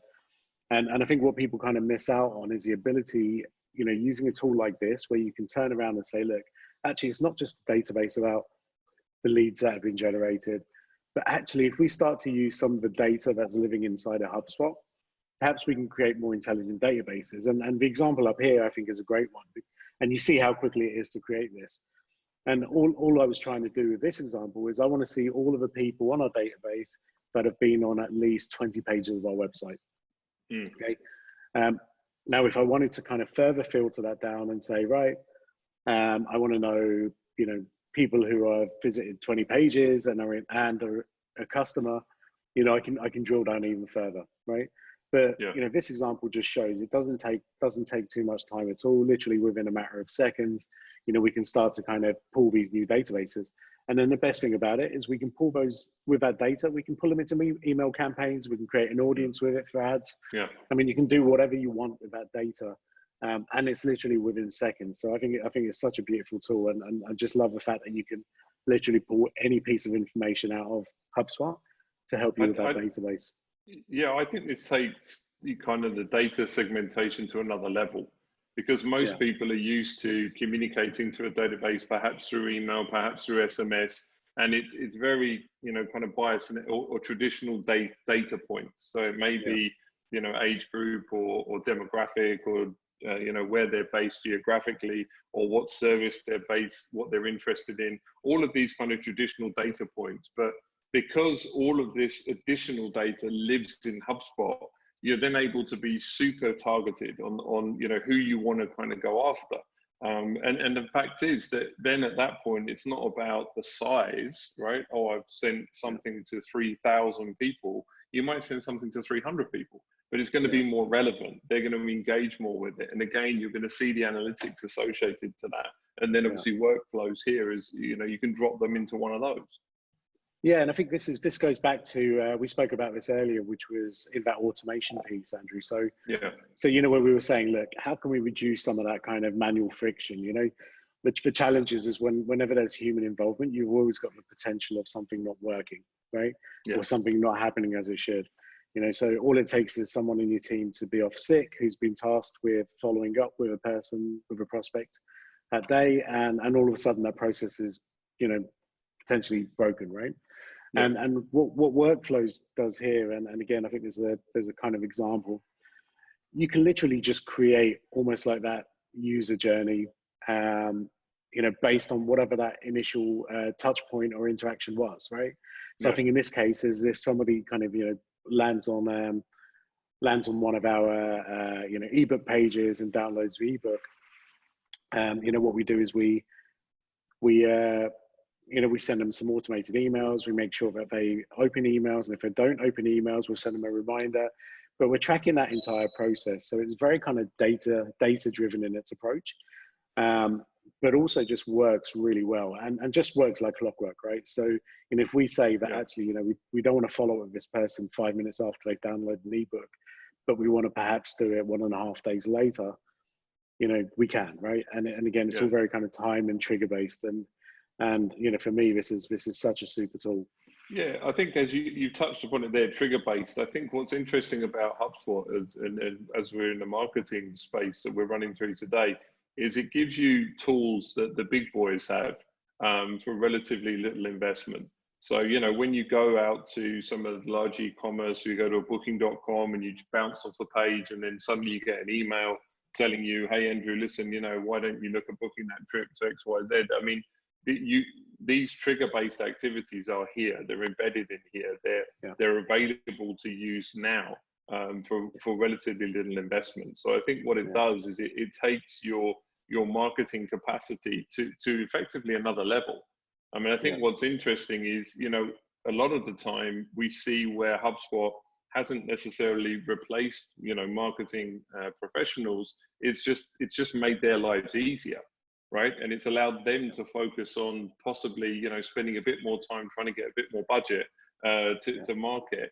And I think what people kind of miss out on is the ability, using a tool like this, where you can turn around and say, look, actually, it's not just a database about the leads that have been generated, but actually, if we start to use some of the data that's living inside a HubSpot, perhaps we can create more intelligent databases. And the example up here, I think, is a great one. And you see how quickly it is to create this. And all I was trying to do with this example is I want to see all of the people on our database that have been on at least 20 pages of our website. Okay. Now, if I wanted to kind of further filter that down and say, right, I want to know, people who have visited 20 pages and are a customer, you know, I can drill down even further, right? But you know, this example just shows it doesn't take too much time at all. Literally within a matter of seconds, you know, we can start to kind of pull these new databases. And then the best thing about it is we can pull those with that data. We can pull them into email campaigns. We can create an audience with it for ads. Yeah. I mean, you can do whatever you want with that data, and it's literally within seconds. So I think it's such a beautiful tool, and I just love the fact that you can literally pull any piece of information out of HubSpot to help you with that database. Yeah, I think this takes kind of the data segmentation to another level, because most people are used to communicating to a database, perhaps through email, perhaps through SMS, and it's very, you know, kind of biased or traditional data points. So it may be, you know, age group or demographic, or you know, where they're based geographically, or what service they're based, what they're interested in, all of these kind of traditional data points. But because all of this additional data lives in HubSpot, you're then able to be super targeted on you know, who you want to kind of go after. And the fact is that then at that point, it's not about the size, right? Oh, I've sent something to 3,000 people. You might send something to 300 people, but it's going to be more relevant. They're going to engage more with it. And again, you're going to see the analytics associated to that. And then obviously workflows here is, you know, you can drop them into one of those. Yeah, and I think this goes back to, we spoke about this earlier, which was in that automation piece, Andrew. So, so, you know, where we were saying, look, how can we reduce some of that kind of manual friction? You know, the challenges is whenever there's human involvement, you've always got the potential of something not working, right? Or something not happening as it should. You know, so all it takes is someone in your team to be off sick, who's been tasked with following up with a person, with a prospect that day, and all of a sudden that process is, you know, potentially broken, right? And what Workflows does here, and again, I think there's a kind of example, you can literally just create almost like that user journey, you know, based on whatever that initial touch point or interaction was, right? So I think in this case, is if somebody kind of, you know, lands on one of our you know, ebook pages and downloads the ebook, you know, what we do is we you know, we send them some automated emails. We make sure that they open emails, and if they don't open emails, we'll send them a reminder. But we're tracking that entire process, so it's very kind of data driven in its approach, but also just works really well, and just works like clockwork, right? So, you know, if we say that actually, you know, we don't want to follow up with this person 5 minutes after they've downloaded an ebook, but we want to perhaps do it 1.5 days later, you know, we can, right? And again, it's all very kind of time and trigger based, and you know, for me, this is such a super tool. Yeah, I think as you touched upon it there, trigger based. I think what's interesting about HubSpot and as we're in the marketing space that we're running through today, is it gives you tools that the big boys have for relatively little investment. So, you know, when you go out to some of the large e-commerce, you go to a booking.com and you bounce off the page, and then suddenly you get an email telling you, hey, Andrew, listen, you know, why don't you look at booking that trip to XYZ? I mean, these trigger-based activities are here. They're embedded in here. They're available to use now for relatively little investment. So I think what it does is it takes your marketing capacity to effectively another level. I mean, I think what's interesting is, you know, a lot of the time we see where HubSpot hasn't necessarily replaced, you know, marketing professionals. It's just made their lives easier. Right, and it's allowed them to focus on possibly, you know, spending a bit more time trying to get a bit more budget to market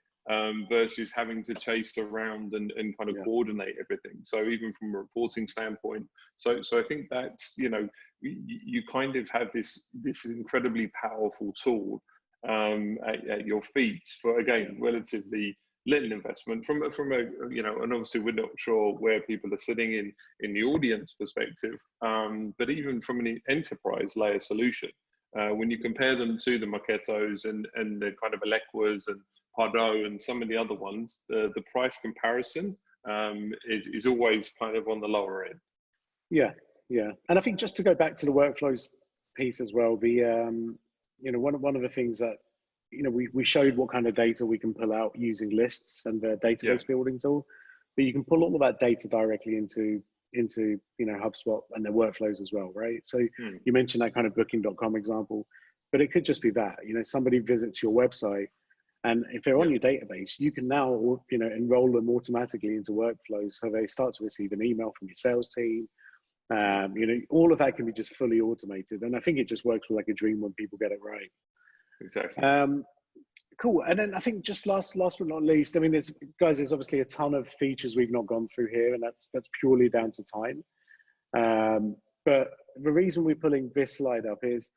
versus having to chase around and kind of coordinate everything. So even from a reporting standpoint, so I think that's, you know, you kind of have this incredibly powerful tool at your feet for, again, relatively little investment from a, you know, and obviously we're not sure where people are sitting in the audience perspective, but even from an enterprise layer solution, when you compare them to the Marketos and the kind of Eloquas and Pardot and some of the other ones, the price comparison is always kind of on the lower end. Yeah, and I think just to go back to the workflows piece as well, the you know, one of the things that, you know, we showed what kind of data we can pull out using lists and the database building tool, but you can pull all of that data directly into into HubSpot and their workflows as well, right? So you mentioned that kind of booking.com example, but it could just be that somebody visits your website, and if they're on your database, you can now enroll them automatically into workflows, so they start to receive an email from your sales team. All of that can be just fully automated, and I think it just works like a dream when people get it right. Exactly. Cool. And then I think just last but not least, I mean, there's obviously a ton of features we've not gone through here, and that's purely down to time. But the reason we're pulling this slide up is,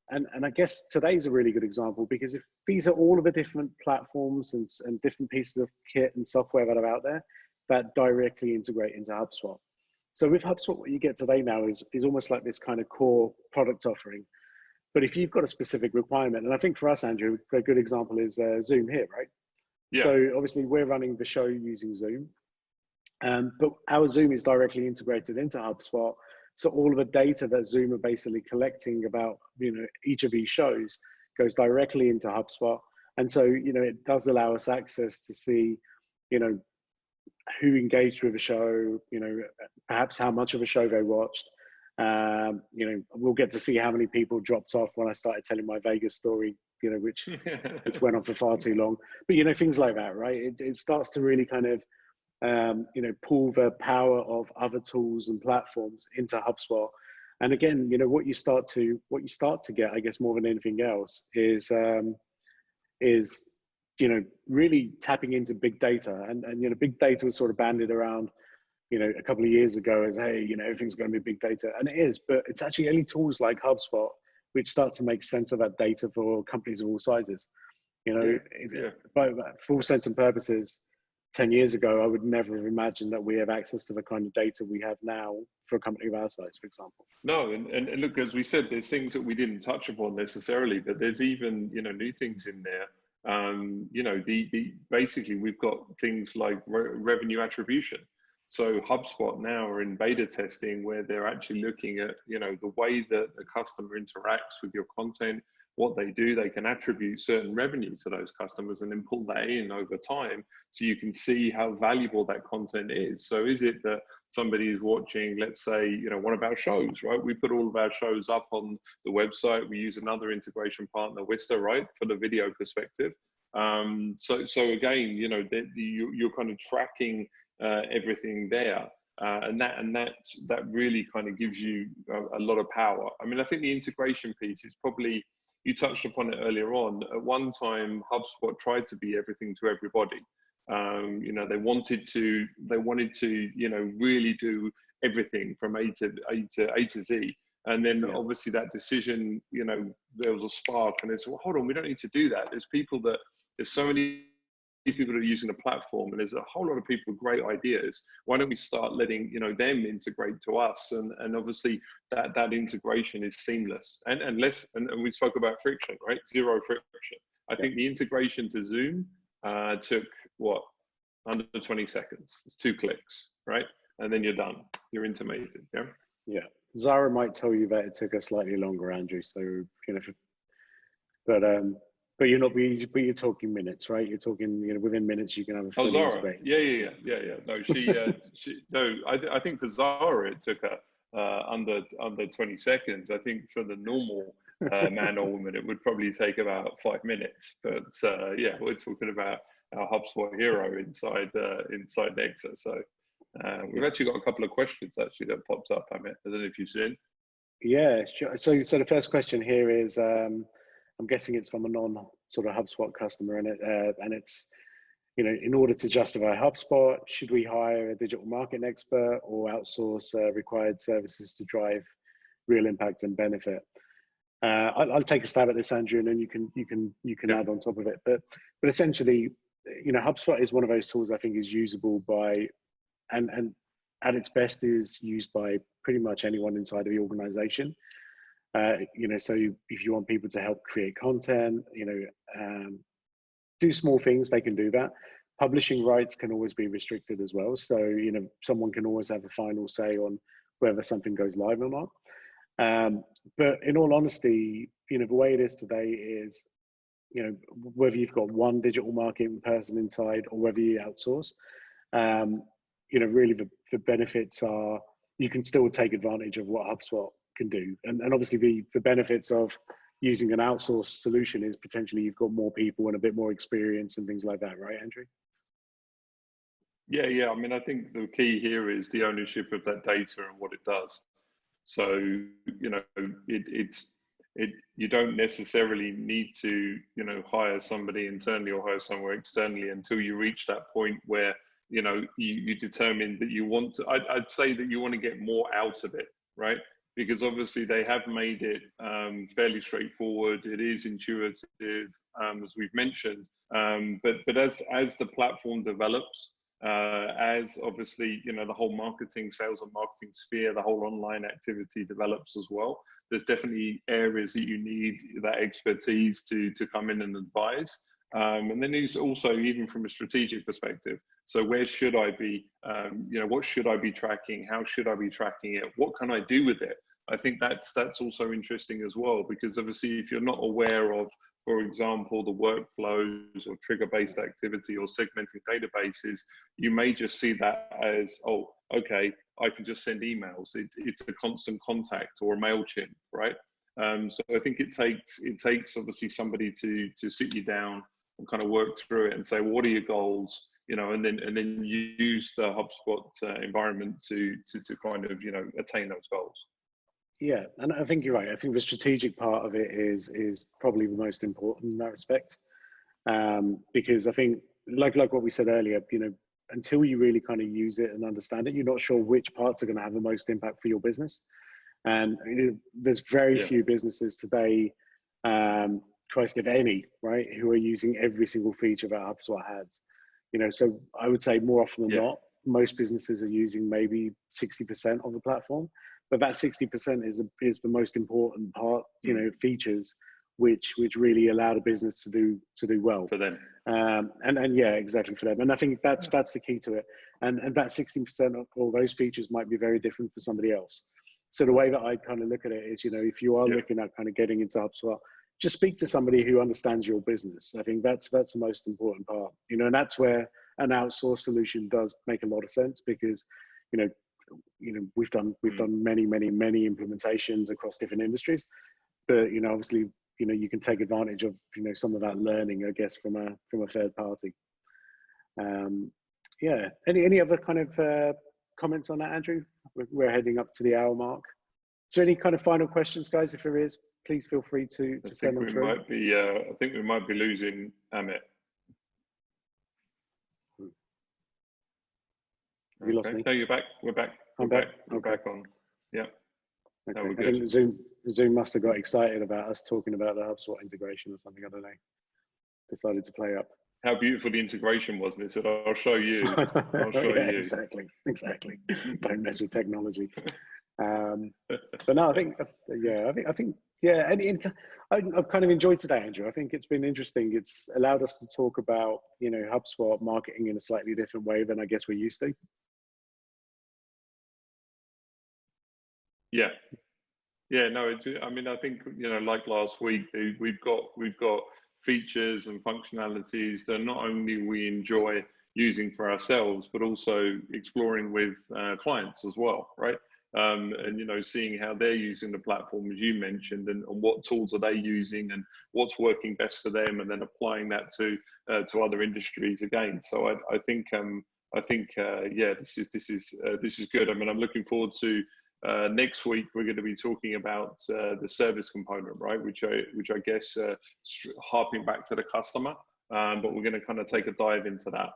and I guess today's a really good example, because if these are all of the different platforms and different pieces of kit and software that are out there that directly integrate into HubSpot. So with HubSpot, what you get today now is almost like this kind of core product offering. But if you've got a specific requirement, and I think for us, Andrew, a good example is Zoom here, right? Yeah. So obviously we're running the show using Zoom, but our Zoom is directly integrated into HubSpot. So all of the data that Zoom are basically collecting about each of these shows goes directly into HubSpot, and so it does allow us access to see who engaged with the show, perhaps how much of a show they watched. We'll get to see how many people dropped off when I started telling my Vegas story, which went on for far too long. But things like that, right? It starts to really kind of pull the power of other tools and platforms into HubSpot. And again, what you start to get, I guess, more than anything else is really tapping into big data. And big data was sort of bandied around a couple of years ago as, hey, everything's going to be big data, and it is, but it's actually only tools like HubSpot which start to make sense of that data for companies of all sizes. But for all intents and purposes, 10 years ago, I would never have imagined that we have access to the kind of data we have now for a company of our size, for example. No, and look, as we said, there's things that we didn't touch upon necessarily, but there's even new things in there. Basically we've got things like revenue attribution. So HubSpot now are in beta testing where they're actually looking at, the way that the customer interacts with your content, what they do. They can attribute certain revenue to those customers and then pull that in over time, so you can see how valuable that content is. So is it that somebody is watching, let's say, one of our shows, right? We put all of our shows up on the website. We use another integration partner, Wista, right, for the video perspective. So again, you're kind of tracking everything there, and that really kind of gives you a lot of power. I mean, I think the integration piece is probably, you touched upon it earlier on. At one time, HubSpot tried to be everything to everybody. They wanted to really do everything from A to Z. And then obviously that decision, there was a spark, and they said, well, hold on, we don't need to do that. There's so many people that are using the platform, and there's a whole lot of people with great ideas. Why don't we start letting them integrate to us? And obviously that integration is seamless and less. And we spoke about friction, right? Zero friction. I think the integration to Zoom took under 20 seconds. It's 2 clicks, right? And then you're done. You're intimated. Yeah. Yeah. Zara might tell you that it took us slightly longer, Andrew. So but you're talking minutes, right? You're talking, within minutes you can have a fully integrated system. Yeah. No, I think for Zara it took under 20 seconds. I think for the normal man or woman it would probably take about 5 minutes. But we're talking about our HubSpot hero inside Nexa. So we've actually got a couple of questions actually that pops up. I don't know if you've seen. Yeah, sure. So the first question here is, I'm guessing it's from a non sort of HubSpot customer, and it's, in order to justify HubSpot, should we hire a digital marketing expert or outsource required services to drive real impact and benefit? I'll take a stab at this, Andrew, and then you can add on top of it. But essentially, HubSpot is one of those tools I think is usable by, and at its best is used by pretty much anyone inside of the organization. So if you want people to help create content, do small things, they can do that. Publishing rights can always be restricted as well. So, someone can always have a final say on whether something goes live or not. But in all honesty, the way it is today is, whether you've got one digital marketing person inside or whether you outsource, really the benefits are you can still take advantage of what HubSpot can do. And obviously the benefits of using an outsourced solution is potentially you've got more people and a bit more experience and things like that, right, Andrew? Yeah. I mean, I think the key here is the ownership of that data and what it does. So, you know, you don't necessarily need to, you know, hire somebody internally or hire somewhere externally until you reach that point where, you know, you determine that you want to, I'd say that you want to get more out of it, right? Because obviously they have made it fairly straightforward. It is intuitive, as we've mentioned. But as the platform develops, as obviously, you know, the whole marketing, sales and marketing sphere, the whole online activity develops as well, there's definitely areas that you need that expertise to come in and advise. And then it's also even from a strategic perspective. So where should I be, you know, what should I be tracking? How should I be tracking it? What can I do with it? I think that's also interesting as well, because obviously if you're not aware of, for example, the workflows or trigger-based activity or segmenting databases, you may just see that as, oh, okay, I can just send emails. It's a constant contact or a MailChimp, right? So I think it takes obviously somebody to sit you down and kind of work through it and say, well, what are your goals? You know, and then you use the HubSpot environment to kind of, you know, attain those goals. Yeah, and I think you're right. I think the strategic part of it is probably the most important in that respect, because I think like what we said earlier, you know, until you really kind of use it and understand it, you're not sure which parts are going to have the most impact for your business. And there's very few businesses today, Christ, if any, right, who are using every single feature that HubSpot has. You know, so I would say more often than not, most businesses are using maybe 60% of the platform. But that 60% is the most important part, you know, features which really allow the business to do well for them. And yeah, exactly, for them. And I think that's the key to it. And that 60% of all those features might be very different for somebody else. So the way that I kind of look at it is, you know, if you are looking at kind of getting into HubSpot, just speak to somebody who understands your business. I think that's the most important part, you know, and that's where an outsourced solution does make a lot of sense, because, you know, we've done many implementations across different industries, but, you know, obviously, you know, you can take advantage of, you know, some of that learning, I guess, from a third party. Yeah. Any other kind of comments on that, Andrew? We're heading up to the hour mark. Is there any kind of final questions, guys? If there is, please feel free to send them through. I think we might be losing Amit. You lost me. No, you're back. We're back. I'm back. We're back on. Yeah. Okay. No, we're good. I think Zoom must have got excited about us talking about the HubSpot integration or something. I don't know. Decided to play up. How beautiful the integration was, and it said, "I'll show you." I'll show you. Exactly. Don't mess with technology. But no, I think I've kind of enjoyed today, Andrew. I think it's been interesting. It's allowed us to talk about, you know, HubSpot marketing in a slightly different way than I guess we're used to. Yeah, no, I mean, I think, you know, like last week, we've got features and functionalities that not only we enjoy using for ourselves, but also exploring with clients as well, right? And, you know, seeing how they're using the platform, as you mentioned, and what tools are they using and what's working best for them, and then applying that to other industries again. So I think yeah, this is good. I mean, I'm looking forward to next week. We're going to be talking about the service component, right? Which I guess harping back to the customer, but we're going to kind of take a dive into that.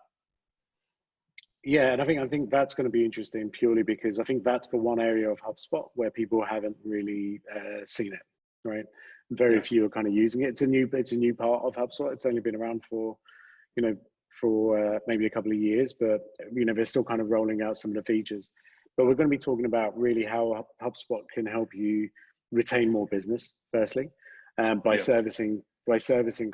Yeah, and I think that's going to be interesting purely because I think that's the one area of HubSpot where people haven't really seen it, right? Very few are kind of using it. It's a new part of HubSpot. It's only been around for, you know, for maybe a couple of years, but, you know, they're still kind of rolling out some of the features. But we're going to be talking about really how HubSpot can help you retain more business, firstly, by servicing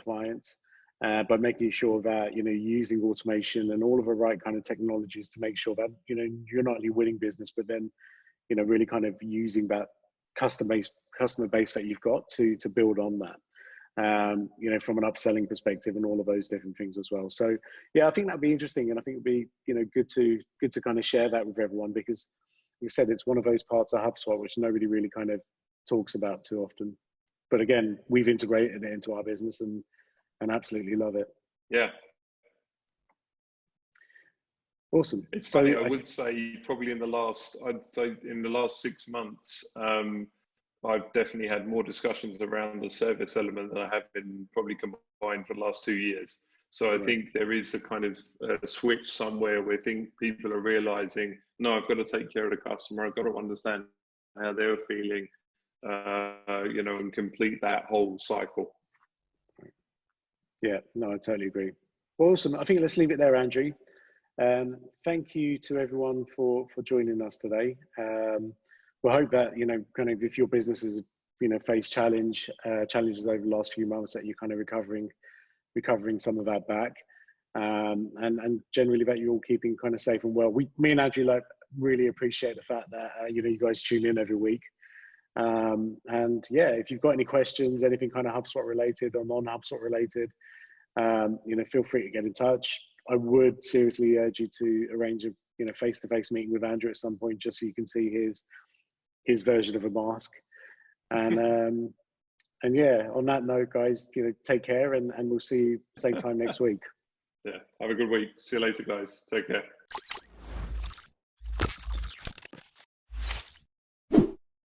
clients. By making sure that, you know, using automation and all of the right kind of technologies to make sure that, you know, you're not only winning business, but then, you know, really kind of using that customer base that you've got to build on that, you know, from an upselling perspective and all of those different things as well. So yeah, I think that'd be interesting, and I think it'd be, you know, good to kind of share that with everyone, because you said, it's one of those parts of HubSpot which nobody really kind of talks about too often. But again, we've integrated it into our business and absolutely love it. Yeah. Awesome. It's funny, I would say probably in the last 6 months, I've definitely had more discussions around the service element than I have been probably combined for the last 2 years. So I think there is a kind of switch somewhere where people are realizing, no, I've got to take care of the customer. I've got to understand how they're feeling, you know, and complete that whole cycle. Yeah, no, I totally agree. Awesome. I think let's leave it there, Andrew. Thank you to everyone for joining us today. We hope that, you know, kind of if your business has, you know, faced challenges over the last few months, that you're kind of recovering some of that back, and generally that you're all keeping kind of safe and well. Me and Andrew really appreciate the fact that you know, you guys tune in every week. And yeah, if you've got any questions, anything kind of HubSpot related or non-HubSpot related, you know, feel free to get in touch. I would seriously urge you to arrange a, you know, face-to-face meeting with Andrew at some point, just so you can see his version of a mask. And and yeah, on that note, guys, you know, take care, and we'll see you same time next week. Yeah, have a good week. See you later, guys. Take care.